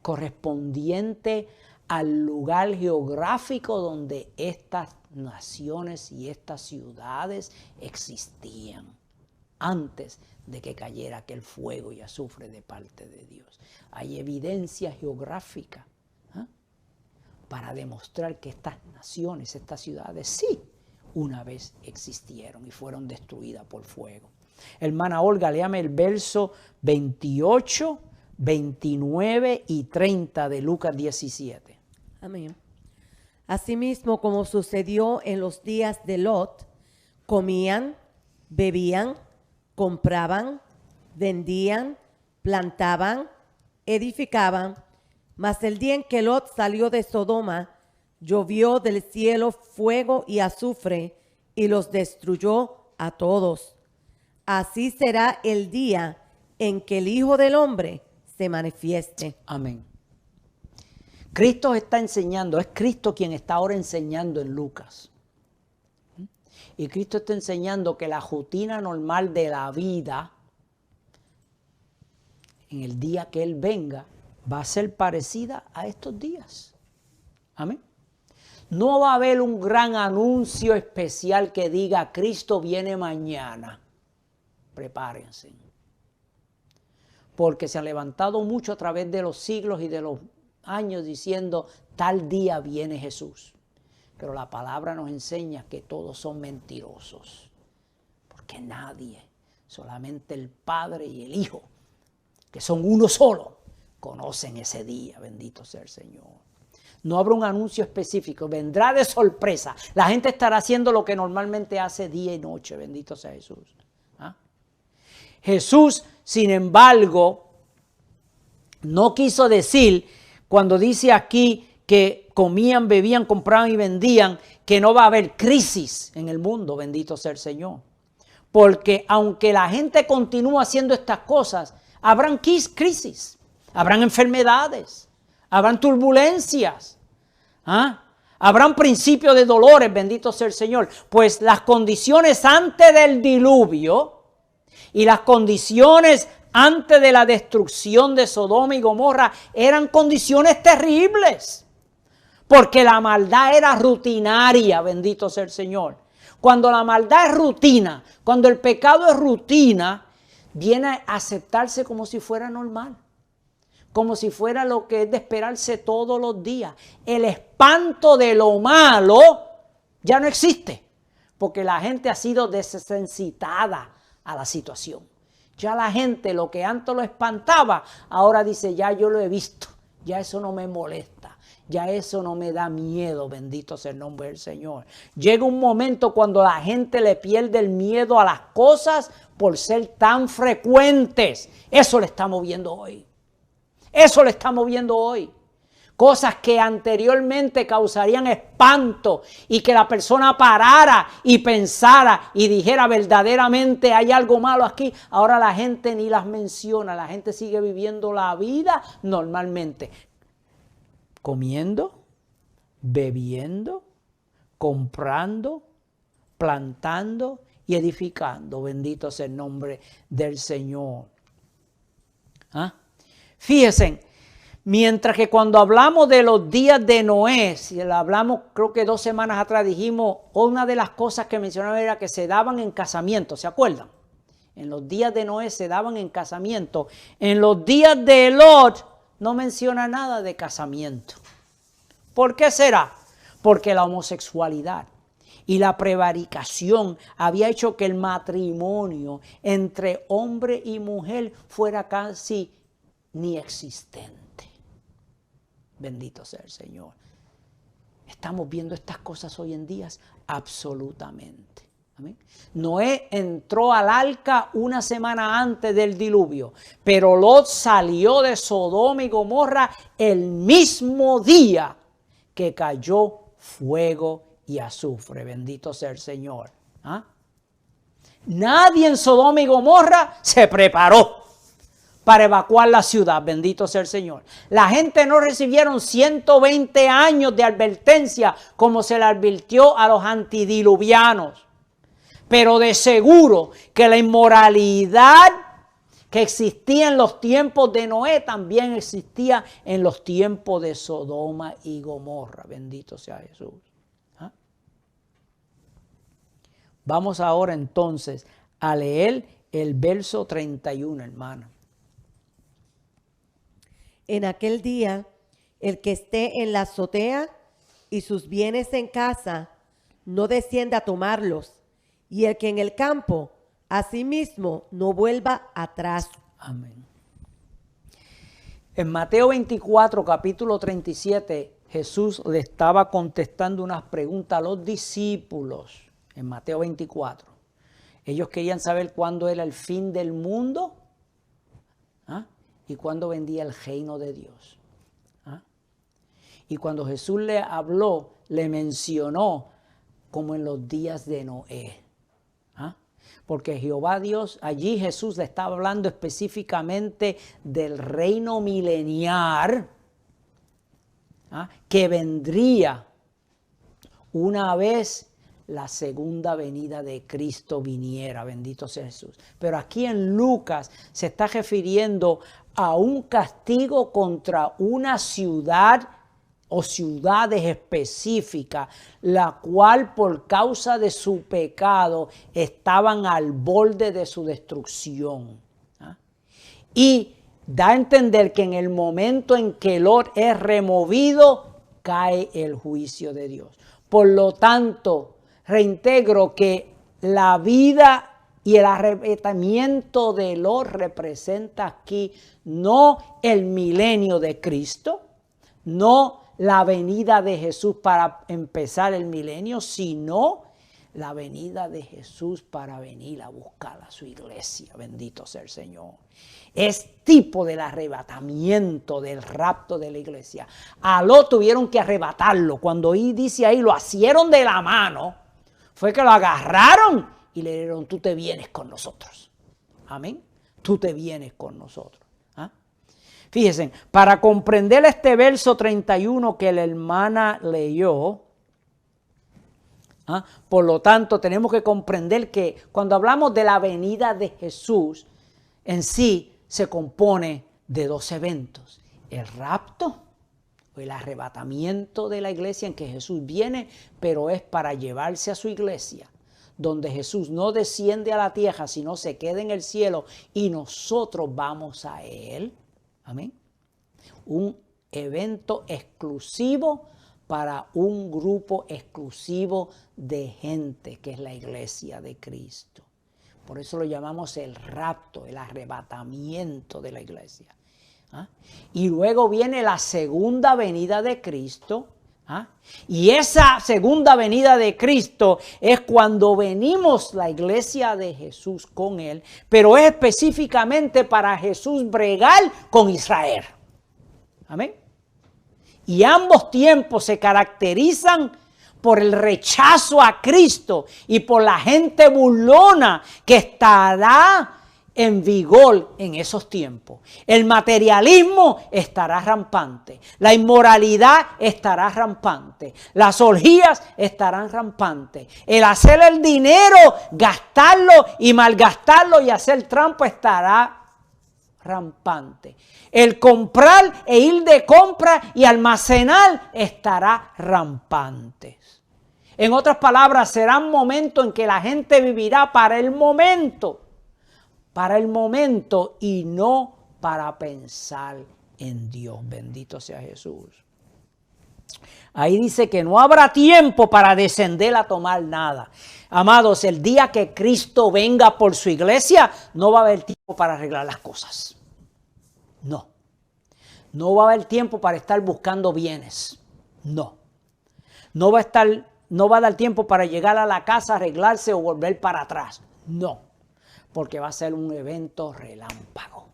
correspondiente al lugar geográfico donde estas naciones y estas ciudades existían antes de que cayera aquel fuego y azufre de parte de Dios. Hay evidencia geográfica, ¿eh?, para demostrar que estas naciones, estas ciudades, sí, una vez existieron y fueron destruidas por fuego. Hermana Olga, léame el verso 28, 29 y 30 de Lucas 17. Amén. Asimismo, como sucedió en los días de Lot, comían, bebían, compraban, vendían, plantaban, edificaban. Mas el día en que Lot salió de Sodoma, llovió del cielo fuego y azufre y los destruyó a todos. Así será el día en que el Hijo del Hombre se manifieste. Amén. Cristo está enseñando, es Cristo quien está ahora enseñando en Lucas. Y Cristo está enseñando que la rutina normal de la vida, en el día que Él venga, va a ser parecida a estos días. Amén. No va a haber un gran anuncio especial que diga Cristo viene mañana. Prepárense. Porque se ha levantado mucho a través de los siglos y de los años diciendo tal día viene Jesús. Pero la palabra nos enseña que todos son mentirosos. Porque nadie, solamente el Padre y el Hijo, que son uno solo, conocen ese día. Bendito sea el Señor. No habrá un anuncio específico, vendrá de sorpresa. La gente estará haciendo lo que normalmente hace día y noche. Bendito sea Jesús. ¿Ah? Jesús, sin embargo, no quiso decir, cuando dice aquí que comían, bebían, compraban y vendían, que no va a haber crisis en el mundo. Bendito sea el Señor. Porque aunque la gente continúa haciendo estas cosas, habrán crisis, habrán enfermedades, habrán turbulencias, ¿ah? Habrán principios de dolores, bendito sea el Señor. Pues las condiciones antes del diluvio y las condiciones antes de la destrucción de Sodoma y Gomorra eran condiciones terribles. Porque la maldad era rutinaria, bendito sea el Señor. Cuando la maldad es rutina, cuando el pecado es rutina, viene a aceptarse como si fuera normal. Como si fuera lo que es de esperarse todos los días. El espanto de lo malo ya no existe, porque la gente ha sido desensitada a la situación. Ya la gente, lo que antes lo espantaba, ahora dice, ya yo lo he visto, ya eso no me molesta, ya eso no me da miedo, bendito sea el nombre del Señor. Llega un momento cuando la gente le pierde el miedo a las cosas por ser tan frecuentes. Eso le estamos viendo hoy. Eso lo estamos viendo hoy. Cosas que anteriormente causarían espanto y que la persona parara y pensara y dijera verdaderamente hay algo malo aquí. Ahora la gente ni las menciona. La gente sigue viviendo la vida normalmente. Comiendo, bebiendo, comprando, plantando y edificando. Bendito sea el nombre del Señor. ¿Ah? Fíjense, mientras que cuando hablamos de los días de Noé, si lo hablamos creo que 2 semanas atrás, dijimos, una de las cosas que mencionaba era que se daban en casamiento, ¿se acuerdan? En los días de Noé se daban en casamiento. En los días de Lot no menciona nada de casamiento. ¿Por qué será? Porque la homosexualidad y la prevaricación había hecho que el matrimonio entre hombre y mujer fuera casi ni existente. Bendito sea el Señor. Estamos viendo estas cosas hoy en día absolutamente. Amén. Noé entró al arca 1 semana antes del diluvio, pero Lot salió de Sodoma y Gomorra el mismo día que cayó fuego y azufre. Bendito sea el Señor. ¿Ah? Nadie en Sodoma y Gomorra se preparó para evacuar la ciudad. Bendito sea el Señor. La gente no recibieron 120 años de advertencia como se le advirtió a los antidiluvianos. Pero de seguro que la inmoralidad que existía en los tiempos de Noé también existía en los tiempos de Sodoma y Gomorra. Bendito sea Jesús. ¿Ah? Vamos ahora entonces a leer el verso 31, hermano. En aquel día, el que esté en la azotea y sus bienes en casa, no descienda a tomarlos, y el que en el campo, asimismo, no vuelva atrás. Amén. En Mateo 24, capítulo 37, Jesús le estaba contestando unas preguntas a los discípulos. En Mateo 24. Ellos querían saber cuándo era el fin del mundo. ¿Ah? Y cuándo vendría el reino de Dios. ¿Ah? Y cuando Jesús le habló, le mencionó como en los días de Noé. ¿Ah? Porque Jehová Dios, allí Jesús le estaba hablando específicamente del reino milenial, ¿ah? Que vendría una vez la segunda venida de Cristo viniera. Bendito sea Jesús. Pero aquí en Lucas se está refiriendo a un castigo contra una ciudad o ciudades específicas, la cual por causa de su pecado estaban al borde de su destrucción. ¿Ah? Y da a entender que en el momento en que Lot es removido, cae el juicio de Dios. Por lo tanto, reintegro que la vida y el arrebatamiento de Lot representa aquí no el milenio de Cristo, no la venida de Jesús para empezar el milenio, sino la venida de Jesús para venir a buscar a su iglesia. Bendito sea el Señor. Es tipo del arrebatamiento, del rapto de la iglesia. A Lot tuvieron que arrebatarlo. Cuando dice ahí, lo asieron de la mano, fue que lo agarraron y le dijeron, tú te vienes con nosotros. Amén. Tú te vienes con nosotros. ¿Ah? Fíjense, para comprender este verso 31 que la hermana leyó, ¿ah? Por lo tanto tenemos que comprender que cuando hablamos de la venida de Jesús, en sí se compone de 2 eventos. El rapto o el arrebatamiento de la iglesia, en que Jesús viene, pero es para llevarse a su iglesia, donde Jesús no desciende a la tierra, sino se queda en el cielo y nosotros vamos a Él. Amén. Un evento exclusivo para un grupo exclusivo de gente, que es la iglesia de Cristo. Por eso lo llamamos el rapto, el arrebatamiento de la iglesia. ¿Ah? Y luego viene la segunda venida de Cristo. ¿Ah? Y esa segunda venida de Cristo es cuando venimos la iglesia de Jesús con Él, pero es específicamente para Jesús bregar con Israel. Amén. Y ambos tiempos se caracterizan por el rechazo a Cristo y por la gente burlona que estará en vigor en esos tiempos. El materialismo estará rampante. La inmoralidad estará rampante. Las orgías estarán rampantes. El hacer el dinero, gastarlo y malgastarlo y hacer trampa estará rampante. El comprar e ir de compra y almacenar estará rampante. En otras palabras, serán momentos en que la gente vivirá para el momento y no para pensar en Dios. Bendito sea Jesús. Ahí dice que no habrá tiempo para descender a tomar nada. Amados, el día que Cristo venga por su iglesia, no va a haber tiempo para arreglar las cosas. No. No va a haber tiempo para estar buscando bienes. No. No va a dar tiempo para llegar a la casa, arreglarse o volver para atrás. No. Porque va a ser un evento relámpago.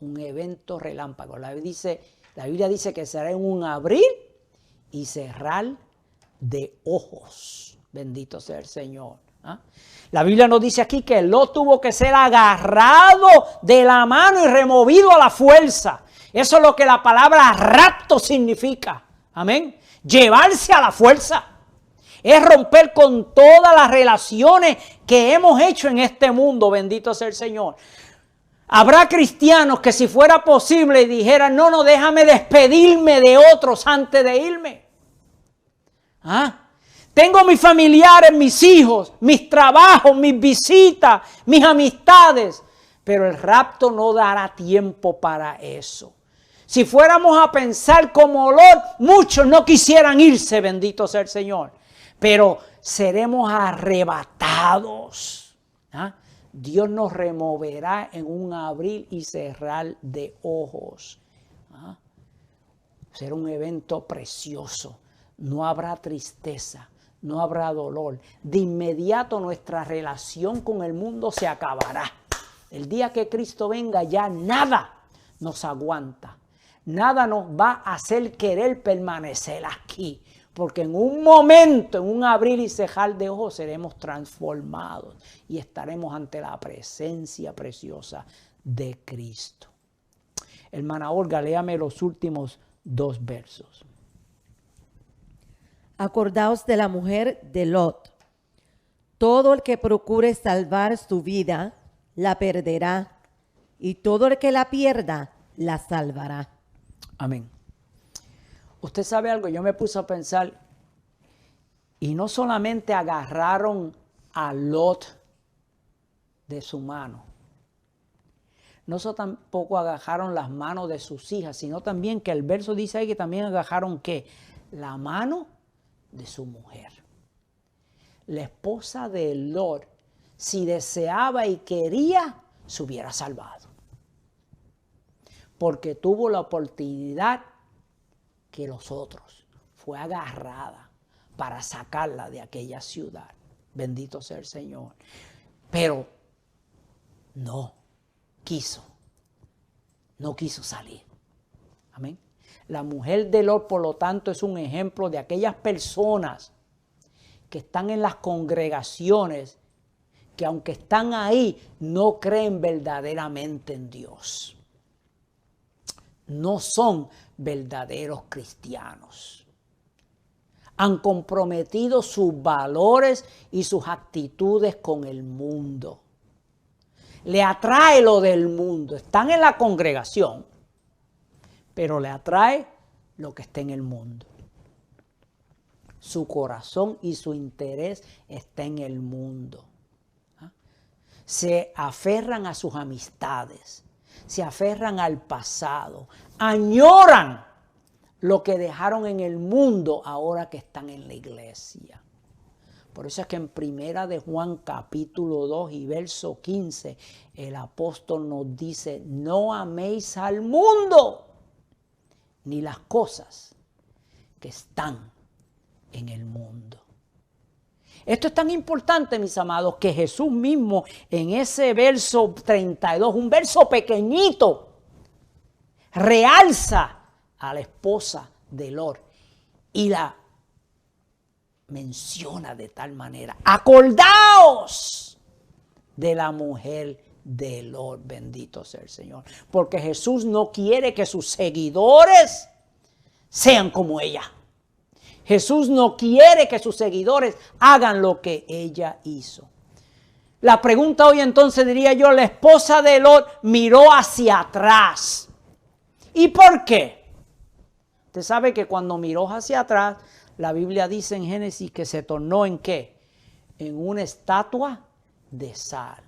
Un evento relámpago. La Biblia dice que será en un abrir y cerrar de ojos. Bendito sea el Señor. ¿Ah? La Biblia nos dice aquí que Lot tuvo que ser agarrado de la mano y removido a la fuerza. Eso es lo que la palabra rapto significa. Amén. Llevarse a la fuerza. Es romper con todas las relaciones que hemos hecho en este mundo. Bendito sea el Señor. Habrá cristianos que si fuera posible dijeran, no, déjame despedirme de otros antes de irme. ¿Ah? Tengo mis familiares, mis hijos, mis trabajos, mis visitas, mis amistades. Pero el rapto no dará tiempo para eso. Si fuéramos a pensar como Lot, muchos no quisieran irse, bendito sea el Señor. Pero seremos arrebatados. ¿Ah? Dios nos removerá en un abrir y cerrar de ojos. ¿Ah? Será un evento precioso. No habrá tristeza, no habrá dolor. De inmediato nuestra relación con el mundo se acabará. El día que Cristo venga ya nada nos aguanta. Nada nos va a hacer querer permanecer aquí. Porque en un momento, en un abrir y cerrar de ojos, seremos transformados y estaremos ante la presencia preciosa de Cristo. Hermana Olga, léame los últimos 2 versos. Acordaos de la mujer de Lot. Todo el que procure salvar su vida, la perderá. Y todo el que la pierda, la salvará. Amén. Usted sabe algo, yo me puse a pensar, y no solamente agarraron a Lot de su mano, no solo tampoco agarraron las manos de sus hijas, sino también que el verso dice ahí que también agarraron ¿qué? La mano de su mujer. La esposa de Lot, si deseaba y quería, se hubiera salvado. Porque tuvo la oportunidad que los otros. Fue agarrada para sacarla de aquella ciudad. Bendito sea el Señor. Pero no quiso salir. Amén. La mujer de Lot, por lo tanto, es un ejemplo de aquellas personas que están en las congregaciones, que aunque están ahí, no creen verdaderamente en Dios. No son verdaderos cristianos. Han comprometido sus valores y sus actitudes con el mundo. Le atrae lo del mundo. Están en la congregación, pero le atrae lo que está en el mundo. Su corazón y su interés está en el mundo. Se aferran a sus amistades. Se aferran al pasado, añoran lo que dejaron en el mundo ahora que están en la iglesia. Por eso es que en Primera de Juan capítulo 2 y verso 15, el apóstol nos dice, no améis al mundo, ni las cosas que están en el mundo. Esto es tan importante, mis amados, que Jesús mismo en ese verso 32, un verso pequeñito, realza a la esposa de Lot y la menciona de tal manera. Acordaos de la mujer de Lot. Bendito sea el Señor. Porque Jesús no quiere que sus seguidores sean como ella. Jesús no quiere que sus seguidores hagan lo que ella hizo. La pregunta hoy entonces diría yo, la esposa de Lot miró hacia atrás. ¿Y por qué? Usted sabe que cuando miró hacia atrás, la Biblia dice en Génesis que se tornó ¿en qué? En una estatua de sal.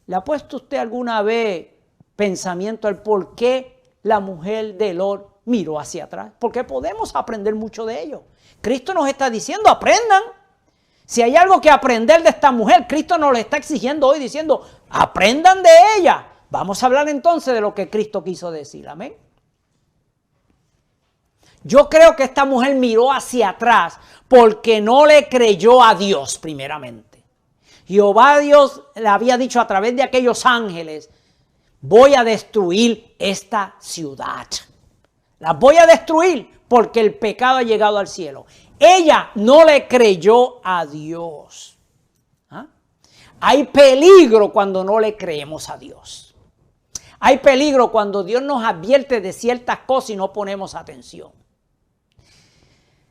¿Le ha puesto usted alguna vez pensamiento al por qué la mujer de Lot miró hacia atrás? Porque podemos aprender mucho de ello. Cristo nos está diciendo, aprendan. Si hay algo que aprender de esta mujer, Cristo nos lo está exigiendo hoy diciendo, aprendan de ella. Vamos a hablar entonces de lo que Cristo quiso decir. Amén. Yo creo que esta mujer miró hacia atrás porque no le creyó a Dios primeramente. Jehová Dios le había dicho a través de aquellos ángeles, voy a destruir esta ciudad. La voy a destruir porque el pecado ha llegado al cielo. Ella no le creyó a Dios. ¿Ah? Hay peligro cuando no le creemos a Dios. Hay peligro cuando Dios nos advierte de ciertas cosas y no ponemos atención.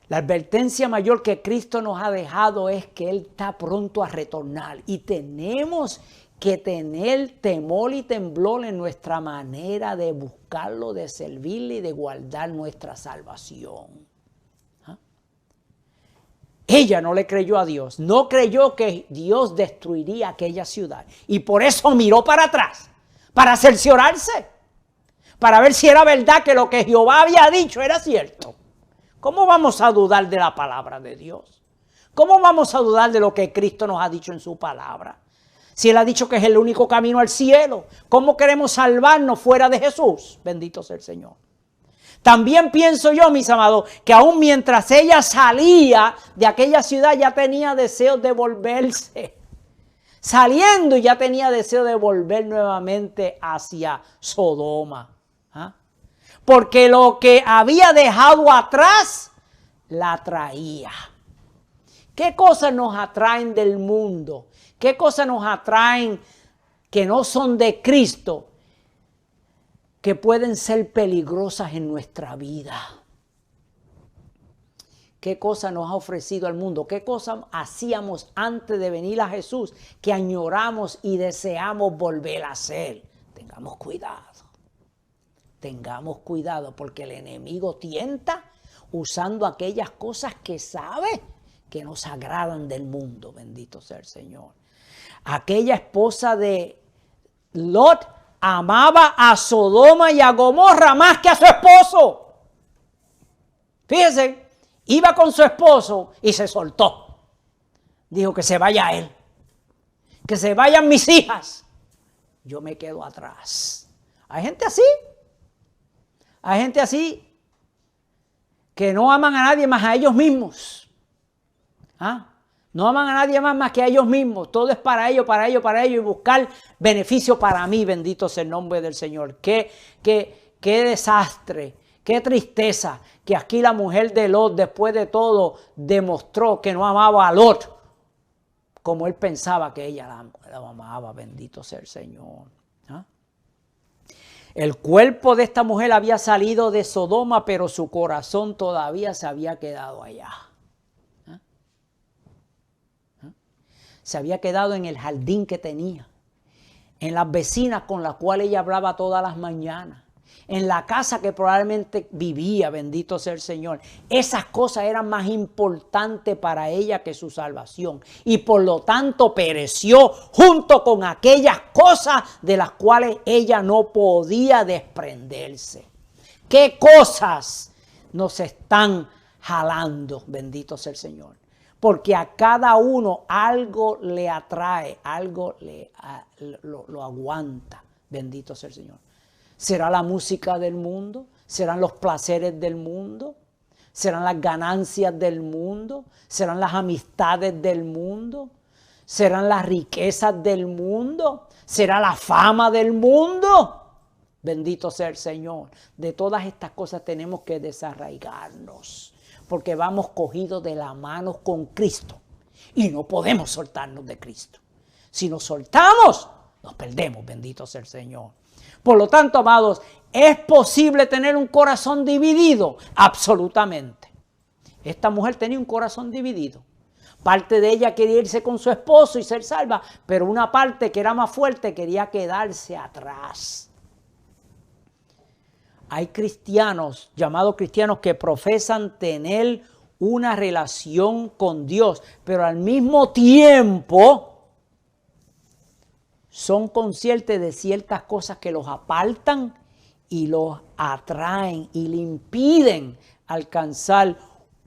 La advertencia mayor que Cristo nos ha dejado es que Él está pronto a retornar y tenemos que tener temor y temblor en nuestra manera de buscarlo, de servirle y de guardar nuestra salvación. ¿Ah? Ella no le creyó a Dios, no creyó que Dios destruiría aquella ciudad y por eso miró para atrás, para cerciorarse, para ver si era verdad que lo que Jehová había dicho era cierto. ¿Cómo vamos a dudar de la palabra de Dios? ¿Cómo vamos a dudar de lo que Cristo nos ha dicho en su palabra? Si Él ha dicho que es el único camino al cielo, ¿cómo queremos salvarnos fuera de Jesús? Bendito sea el Señor. También pienso yo, mis amados, que aún mientras ella salía de aquella ciudad ya tenía deseos de volverse. Saliendo ya tenía deseo de volver nuevamente hacia Sodoma. ¿Ah? Porque lo que había dejado atrás, la atraía. ¿Qué cosas nos atraen del mundo? ¿Qué cosas nos atraen que no son de Cristo? Que pueden ser peligrosas en nuestra vida. ¿Qué cosas nos ha ofrecido al mundo? ¿Qué cosas hacíamos antes de venir a Jesús que añoramos y deseamos volver a hacer? Tengamos cuidado. Tengamos cuidado porque el enemigo tienta usando aquellas cosas que sabe que nos agradan del mundo. Bendito sea el Señor. Aquella esposa de Lot amaba a Sodoma y a Gomorra más que a su esposo. Fíjense, iba con su esposo y se soltó. Dijo que se vaya él, que se vayan mis hijas. Yo me quedo atrás. Hay gente así. Hay gente así que no aman a nadie más a ellos mismos. ¿Ah? No aman a nadie más que a ellos mismos. Todo es para ellos, para ellos, para ellos y buscar beneficio para mí. Bendito sea el nombre del Señor. Qué desastre, qué tristeza que aquí la mujer de Lot después de todo demostró que no amaba a Lot como él pensaba que ella la amaba. Bendito sea el Señor. ¿Ah? El cuerpo de esta mujer había salido de Sodoma, pero su corazón todavía se había quedado allá. ¿Ah? ¿Ah? Se había quedado en el jardín que tenía, en las vecinas con las cuales ella hablaba todas las mañanas, en la casa que probablemente vivía, bendito sea el Señor. Esas cosas eran más importantes para ella que su salvación. Y por lo tanto pereció junto con aquellas cosas de las cuales ella no podía desprenderse. ¿Qué cosas nos están jalando? Bendito sea el Señor. Porque a cada uno algo le atrae, algo lo aguanta. Bendito sea el Señor. ¿Será la música del mundo? ¿Serán los placeres del mundo? ¿Serán las ganancias del mundo? ¿Serán las amistades del mundo? ¿Serán las riquezas del mundo? ¿Será la fama del mundo? Bendito sea el Señor. De todas estas cosas tenemos que desarraigarnos, porque vamos cogidos de la mano con Cristo y no podemos soltarnos de Cristo. Si nos soltamos, Nos perdemos, bendito sea el Señor. Por lo tanto, amados, ¿es posible tener un corazón dividido? Absolutamente. Esta mujer tenía un corazón dividido. Parte de ella quería irse con su esposo y ser salva, pero una parte que era más fuerte quería quedarse atrás. Hay cristianos, llamados cristianos, que profesan tener una relación con Dios, pero al mismo tiempo son conscientes de ciertas cosas que los apartan y los atraen y le impiden alcanzar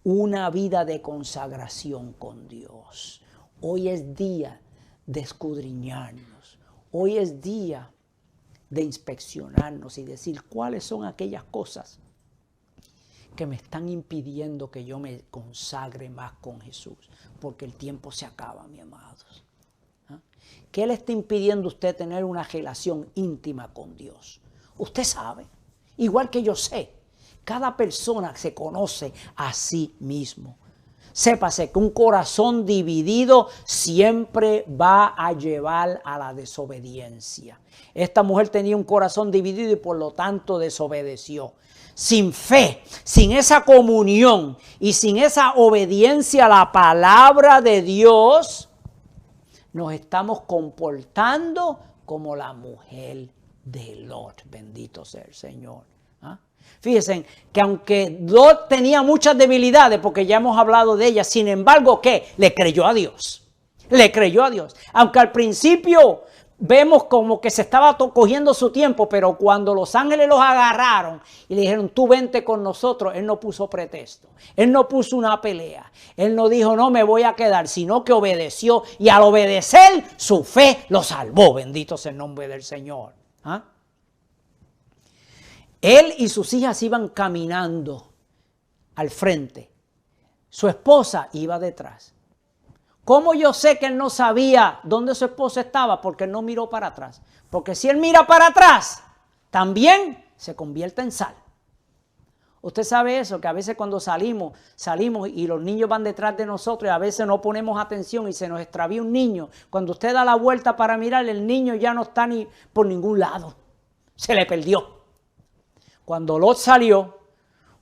una vida de consagración con Dios. Hoy es día de escudriñarnos. Hoy es día de inspeccionarnos y decir cuáles son aquellas cosas que me están impidiendo que yo me consagre más con Jesús. Porque el tiempo se acaba, mis amados. ¿Ah? ¿Qué le está impidiendo a usted tener una relación íntima con Dios? Usted sabe, igual que yo sé. Cada persona se conoce a sí mismo. Sépase que un corazón dividido siempre va a llevar a la desobediencia. Esta mujer tenía un corazón dividido y por lo tanto desobedeció. Sin fe, sin esa comunión y sin esa obediencia a la palabra de Dios, nos estamos comportando como la mujer de Lot. Bendito sea el Señor. ¿Ah? Fíjense que aunque Lot tenía muchas debilidades, porque ya hemos hablado de ellas, sin embargo, ¿qué? Le creyó a Dios. Le creyó a Dios. Aunque al principio vemos como que se estaba cogiendo su tiempo, pero cuando los ángeles los agarraron y le dijeron, tú vente con nosotros, él no puso pretexto. Él no puso una pelea. Él no dijo, no me voy a quedar, sino que obedeció. Y al obedecer, su fe lo salvó. Bendito sea el nombre del Señor. ¿Ah? Él y sus hijas iban caminando al frente. Su esposa iba detrás. ¿Cómo yo sé que él no sabía dónde su esposa estaba? Porque él no miró para atrás. Porque si él mira para atrás, también se convierte en sal. Usted sabe eso, que a veces cuando salimos y los niños van detrás de nosotros y a veces no ponemos atención y se nos extravía un niño. Cuando usted da la vuelta para mirar, el niño ya no está ni por ningún lado. Se le perdió. Cuando Lot salió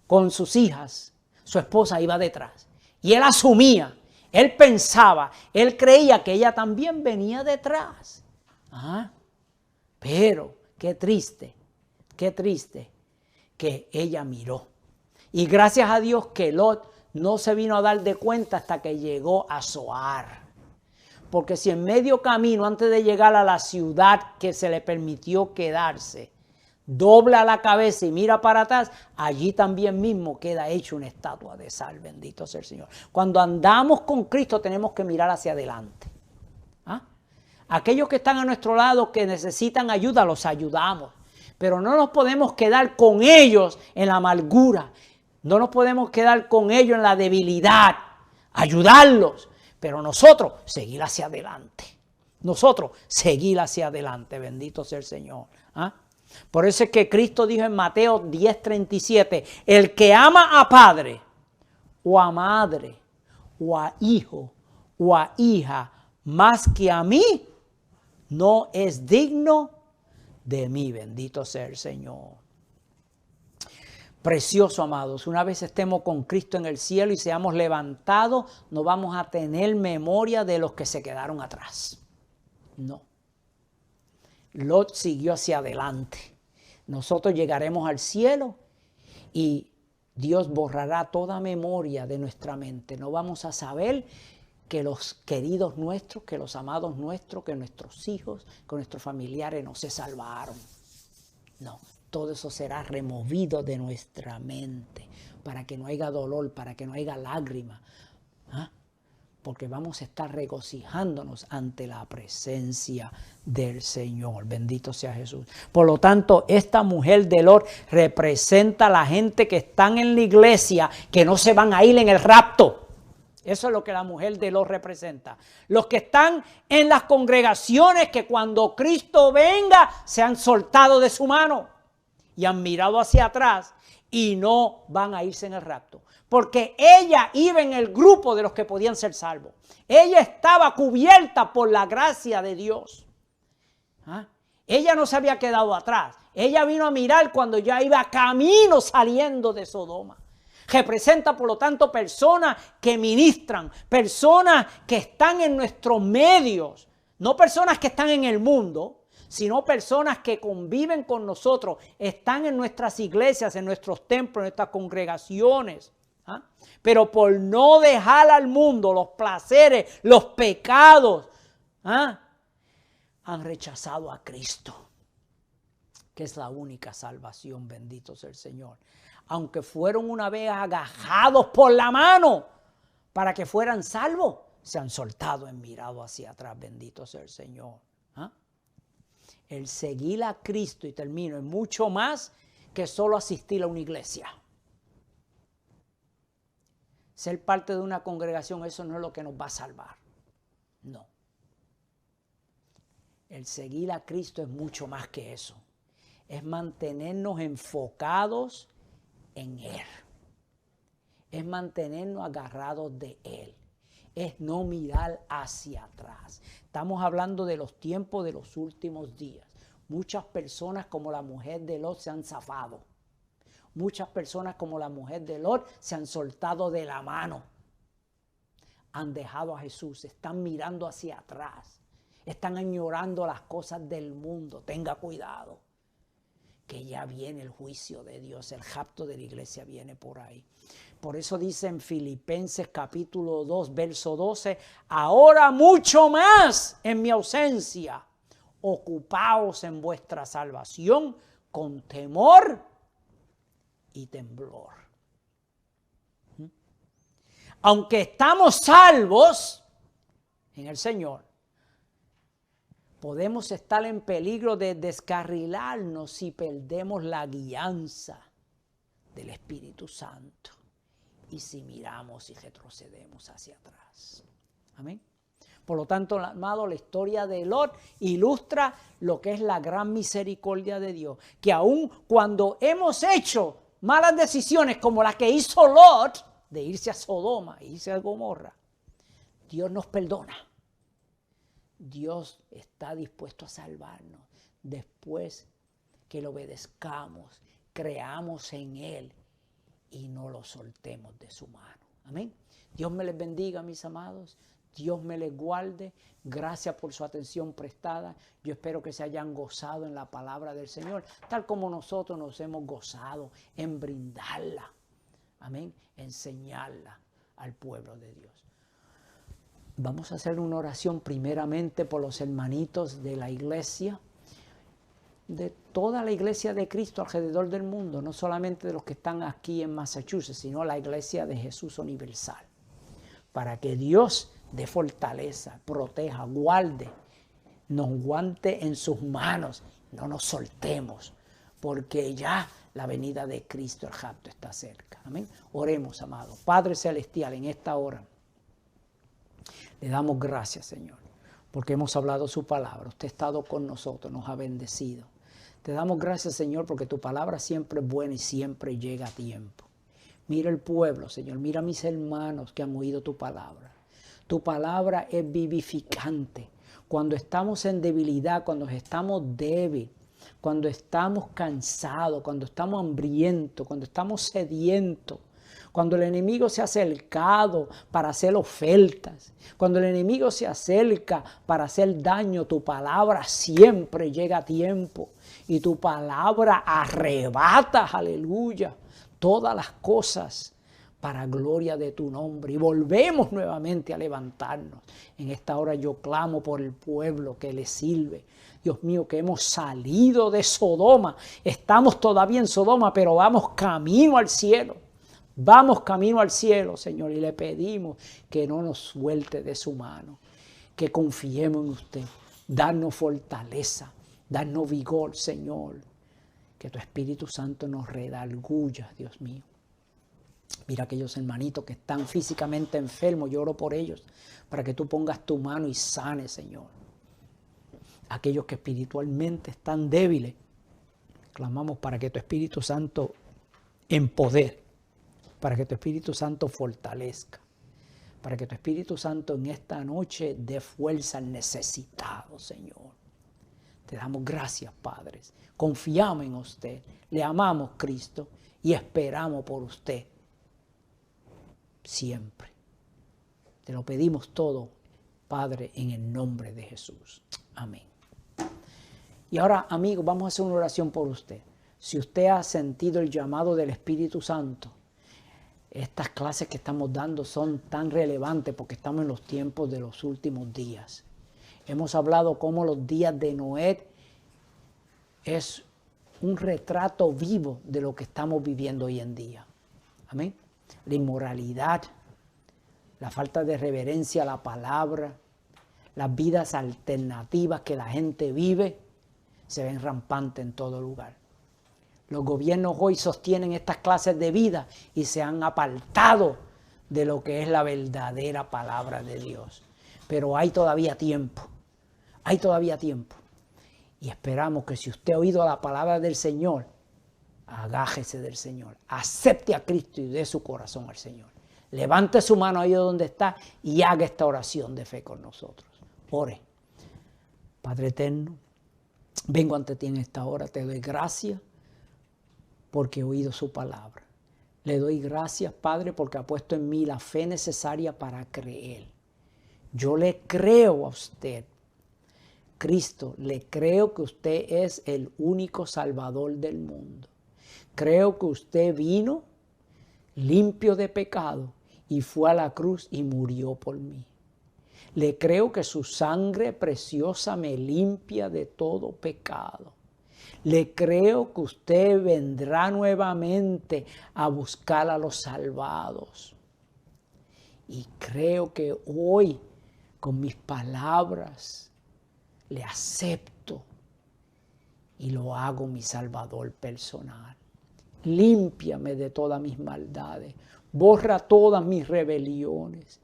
con sus hijas, su esposa iba detrás. Y él asumía, él pensaba, él creía que ella también venía detrás. ¿Ah? Pero qué triste que ella miró. Y gracias a Dios que Lot no se vino a dar de cuenta hasta que llegó a Zoar. Porque si en medio camino, antes de llegar a la ciudad que se le permitió quedarse, dobla la cabeza y mira para atrás, allí también mismo queda hecho una estatua de sal. Bendito sea el Señor. Cuando andamos con Cristo tenemos que mirar hacia adelante. ¿Ah? Aquellos que están a nuestro lado que necesitan ayuda, los ayudamos. Pero no nos podemos quedar con ellos en la amargura. No nos podemos quedar con ellos en la debilidad. Ayudarlos. Pero nosotros seguir hacia adelante. Nosotros seguir hacia adelante. Bendito sea el Señor. ¿Ah? Por eso es que Cristo dijo en Mateo 10:37, el que ama a padre o a madre o a hijo o a hija más que a mí, no es digno de mí. Bendito sea el Señor. Precioso, amados, una vez estemos con Cristo en el cielo y seamos levantados, no vamos a tener memoria de los que se quedaron atrás. No. Lot siguió hacia adelante. Nosotros llegaremos al cielo y Dios borrará toda memoria de nuestra mente. No vamos a saber que los queridos nuestros, que los amados nuestros, que nuestros hijos, que nuestros familiares no se salvaron. No, todo eso será removido de nuestra mente para que no haya dolor, para que no haya lágrimas. ¿Ah? Porque vamos a estar regocijándonos ante la presencia del Señor. Bendito sea Jesús. Por lo tanto, esta mujer de Lot representa a la gente que están en la iglesia, que no se van a ir en el rapto. Eso es lo que la mujer de Lot representa. Los que están en las congregaciones que cuando Cristo venga se han soltado de su mano y han mirado hacia atrás y no van a irse en el rapto. Porque ella iba en el grupo de los que podían ser salvos. Ella estaba cubierta por la gracia de Dios. ¿Ah? Ella no se había quedado atrás. Ella vino a mirar cuando ya iba camino saliendo de Sodoma. Representa, por lo tanto, personas que ministran, personas que están en nuestros medios, no personas que están en el mundo, sino personas que conviven con nosotros, están en nuestras iglesias, en nuestros templos, en nuestras congregaciones. ¿Ah? Pero por no dejar al mundo los placeres, los pecados, ¿ah? Han rechazado a Cristo, que es la única salvación, bendito sea el Señor. Aunque fueron una vez agajados por la mano para que fueran salvos, se han soltado en mirado hacia atrás, bendito sea el Señor. ¿Ah? El seguir a Cristo, y termino, es mucho más que solo asistir a una iglesia. Ser parte de una congregación, eso no es lo que nos va a salvar. No. El seguir a Cristo es mucho más que eso. Es mantenernos enfocados en Él. Es mantenernos agarrados de Él. Es no mirar hacia atrás. Estamos hablando de los tiempos de los últimos días. Muchas personas como la mujer de Lot se han zafado. Muchas personas como la mujer de Lot se han soltado de la mano. Han dejado a Jesús, están mirando hacia atrás. Están añorando las cosas del mundo. Tenga cuidado, que ya viene el juicio de Dios. El rapto de la iglesia viene por ahí. Por eso dice en Filipenses capítulo 2, verso 12, ahora mucho más en mi ausencia, ocupaos en vuestra salvación con temor y temblor. Aunque estamos salvos en el Señor, podemos estar en peligro de descarrilarnos si perdemos la guianza del Espíritu Santo y si miramos y retrocedemos hacia atrás. Amén. Por lo tanto, amado, la historia de Lot ilustra lo que es la gran misericordia de Dios, que aun cuando hemos hecho malas decisiones como la que hizo Lot, de irse a Sodoma, irse a Gomorra, Dios nos perdona. Dios está dispuesto a salvarnos después que lo obedezcamos, creamos en Él y no lo soltemos de su mano. Amén. Dios me les bendiga, mis amados. Dios me les guarde. Gracias por su atención prestada. Yo espero que se hayan gozado en la palabra del Señor, tal como nosotros nos hemos gozado en brindarla. Amén. Enseñarla al pueblo de Dios. Vamos a hacer una oración primeramente por los hermanitos de la iglesia, de toda la iglesia de Cristo alrededor del mundo, no solamente de los que están aquí en Massachusetts, sino la iglesia de Jesús universal, para que Dios dé fortaleza, proteja, guarde, nos guante en sus manos, no nos soltemos, porque ya la venida de Cristo, el rapto, está cerca. Amén. Oremos, amado. Padre Celestial, en esta hora le damos gracias, Señor, porque hemos hablado su palabra. Usted ha estado con nosotros, nos ha bendecido. Te damos gracias, Señor, porque tu palabra siempre es buena y siempre llega a tiempo. Mira el pueblo, Señor. Mira a mis hermanos que han oído tu palabra. Tu palabra es vivificante. Cuando estamos en debilidad, cuando estamos débiles, cuando estamos cansados, cuando estamos hambrientos, cuando estamos sedientos, cuando el enemigo se ha acercado para hacer ofertas, cuando el enemigo se acerca para hacer daño, tu palabra siempre llega a tiempo y tu palabra arrebata, aleluya, todas las cosas para gloria de tu nombre. Y volvemos nuevamente a levantarnos. En esta hora yo clamo por el pueblo que le sirve. Dios mío, que hemos salido de Sodoma. Estamos todavía en Sodoma, pero vamos camino al cielo. Vamos camino al cielo, Señor, y le pedimos que no nos suelte de su mano, que confiemos en usted, darnos fortaleza, darnos vigor, Señor, que tu Espíritu Santo nos redarguya, Dios mío. Mira aquellos hermanitos que están físicamente enfermos, yo oro por ellos, para que tú pongas tu mano y sane, Señor. Aquellos que espiritualmente están débiles, clamamos para que tu Espíritu Santo empodere, para que tu Espíritu Santo fortalezca, para que tu Espíritu Santo en esta noche dé fuerza al necesitado, Señor. Te damos gracias, Padre. Confiamos en usted, le amamos, Cristo, y esperamos por usted siempre. Te lo pedimos todo, Padre, en el nombre de Jesús. Amén. Y ahora, amigos, vamos a hacer una oración por usted. Si usted ha sentido el llamado del Espíritu Santo, estas clases que estamos dando son tan relevantes porque estamos en los tiempos de los últimos días. Hemos hablado cómo los días de Noé es un retrato vivo de lo que estamos viviendo hoy en día. Amén. La inmoralidad, la falta de reverencia a la palabra, las vidas alternativas que la gente vive, se ven rampantes en todo lugar. Los gobiernos hoy sostienen estas clases de vida y se han apartado de lo que es la verdadera palabra de Dios. Pero hay todavía tiempo. Hay todavía tiempo. Y esperamos que si usted ha oído la palabra del Señor, agájese del Señor. Acepte a Cristo y dé su corazón al Señor. Levante su mano ahí donde está y haga esta oración de fe con nosotros. Ore. Padre eterno, vengo ante ti en esta hora. Te doy gracias porque he oído su palabra. Le doy gracias, Padre, porque ha puesto en mí la fe necesaria para creer. Yo le creo a usted. Cristo, le creo que usted es el único Salvador del mundo. Creo que usted vino limpio de pecado y fue a la cruz y murió por mí. Le creo que su sangre preciosa me limpia de todo pecado. Le creo que usted vendrá nuevamente a buscar a los salvados. Y creo que hoy, con mis palabras, le acepto y lo hago mi Salvador personal. Límpiame de todas mis maldades, borra todas mis rebeliones,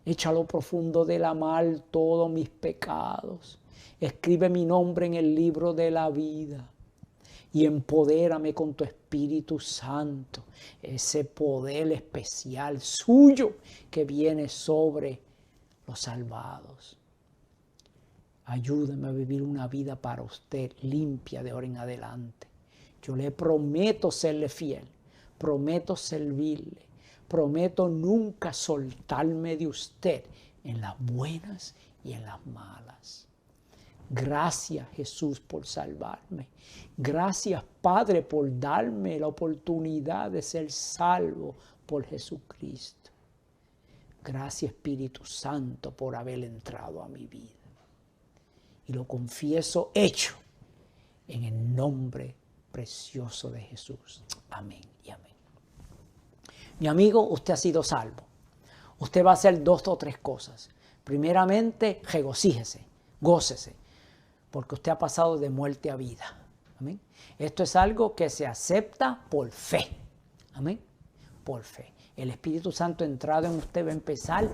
echa a lo profundo de la mar todos mis pecados, escribe mi nombre en el libro de la vida y empodérame con tu Espíritu Santo, ese poder especial suyo que viene sobre los salvados. Ayúdame a vivir una vida para usted limpia de ahora en adelante. Yo le prometo serle fiel, prometo servirle, prometo nunca soltarme de usted en las buenas y en las malas. Gracias, Jesús, por salvarme. Gracias, Padre, por darme la oportunidad de ser salvo por Jesucristo. Gracias, Espíritu Santo, por haber entrado a mi vida. Y lo confieso hecho en el nombre precioso de Jesús. Amén y amén. Mi amigo, usted ha sido salvo. Usted va a hacer 2 o 3 cosas. Primeramente, regocíjese, gócese, porque usted ha pasado de muerte a vida. Amén. Esto es algo que se acepta por fe. Amén. Por fe. El Espíritu Santo entrado en usted va a empezar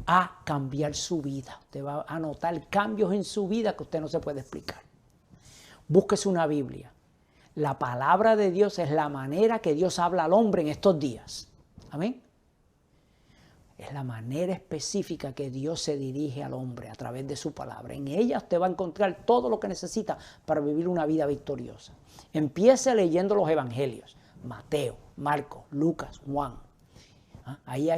a cambiar su vida. Usted va a notar cambios en su vida que usted no se puede explicar. Búsquese una Biblia. La palabra de Dios es la manera que Dios habla al hombre en estos días. Amén. Es la manera específica que Dios se dirige al hombre a través de su palabra. En ella usted va a encontrar todo lo que necesita para vivir una vida victoriosa. Empiece leyendo los evangelios. Mateo, Marcos, Lucas, Juan. Ahí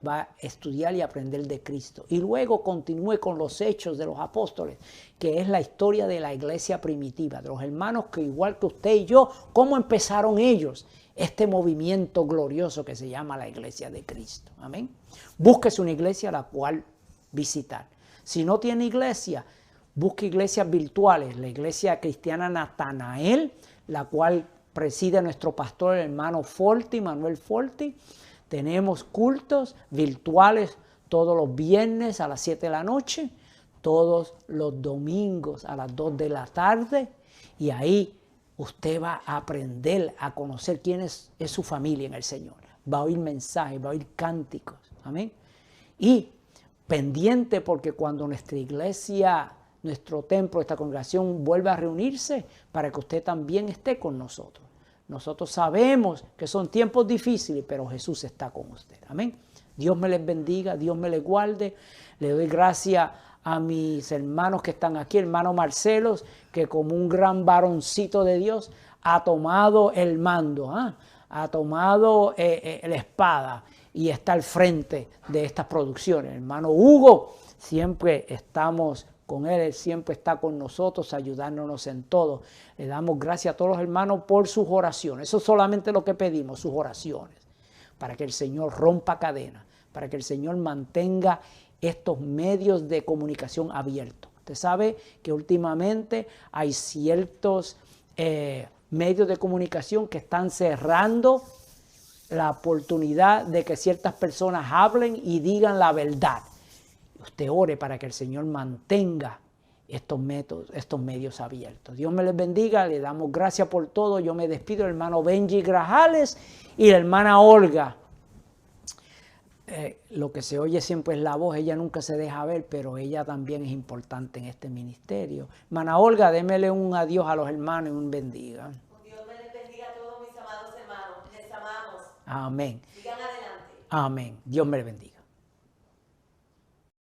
va a estudiar y aprender de Cristo. Y luego continúe con los hechos de los apóstoles, que es la historia de la iglesia primitiva, de los hermanos que igual que usted y yo, cómo empezaron ellos este movimiento glorioso que se llama la iglesia de Cristo. Amén. Búsquese una iglesia a la cual visitar. Si no tiene iglesia, busque iglesias virtuales. La iglesia cristiana Natanael, la cual preside nuestro pastor, el hermano Forti, Manuel Forti. Tenemos cultos virtuales todos los viernes a las 7 de la noche, todos los domingos a las 2 de la tarde. Y ahí usted va a aprender a conocer quién es su familia en el Señor. Va a oír mensajes, va a oír cánticos. Amén. Y pendiente porque cuando nuestra iglesia, nuestro templo, esta congregación vuelve a reunirse, para que usted también esté con nosotros. Nosotros sabemos que son tiempos difíciles, pero Jesús está con usted. Amén. Dios me les bendiga, Dios me les guarde. Le doy gracias a mis hermanos que están aquí, hermano Marcelos, que como un gran varoncito de Dios ha tomado el mando, ha tomado la espada y está al frente de estas producciones. Hermano Hugo, siempre estamos con él siempre está con nosotros, ayudándonos en todo. Le damos gracias a todos los hermanos por sus oraciones. Eso es solamente lo que pedimos, sus oraciones, para que el Señor rompa cadenas, para que el Señor mantenga estos medios de comunicación abiertos. Usted sabe que últimamente hay ciertos medios de comunicación que están cerrando la oportunidad de que ciertas personas hablen y digan la verdad. Usted ore para que el Señor mantenga estos medios abiertos. Dios me les bendiga, le damos gracias por todo. Yo me despido del hermano Benji Grajales y la hermana Olga. Lo que se oye siempre es la voz, ella nunca se deja ver, pero ella también es importante en este ministerio. Hermana Olga, démele un adiós a los hermanos y un bendiga. Dios me les bendiga a todos mis amados hermanos, les amamos. Amén. Sigan adelante. Amén. Dios me les bendiga.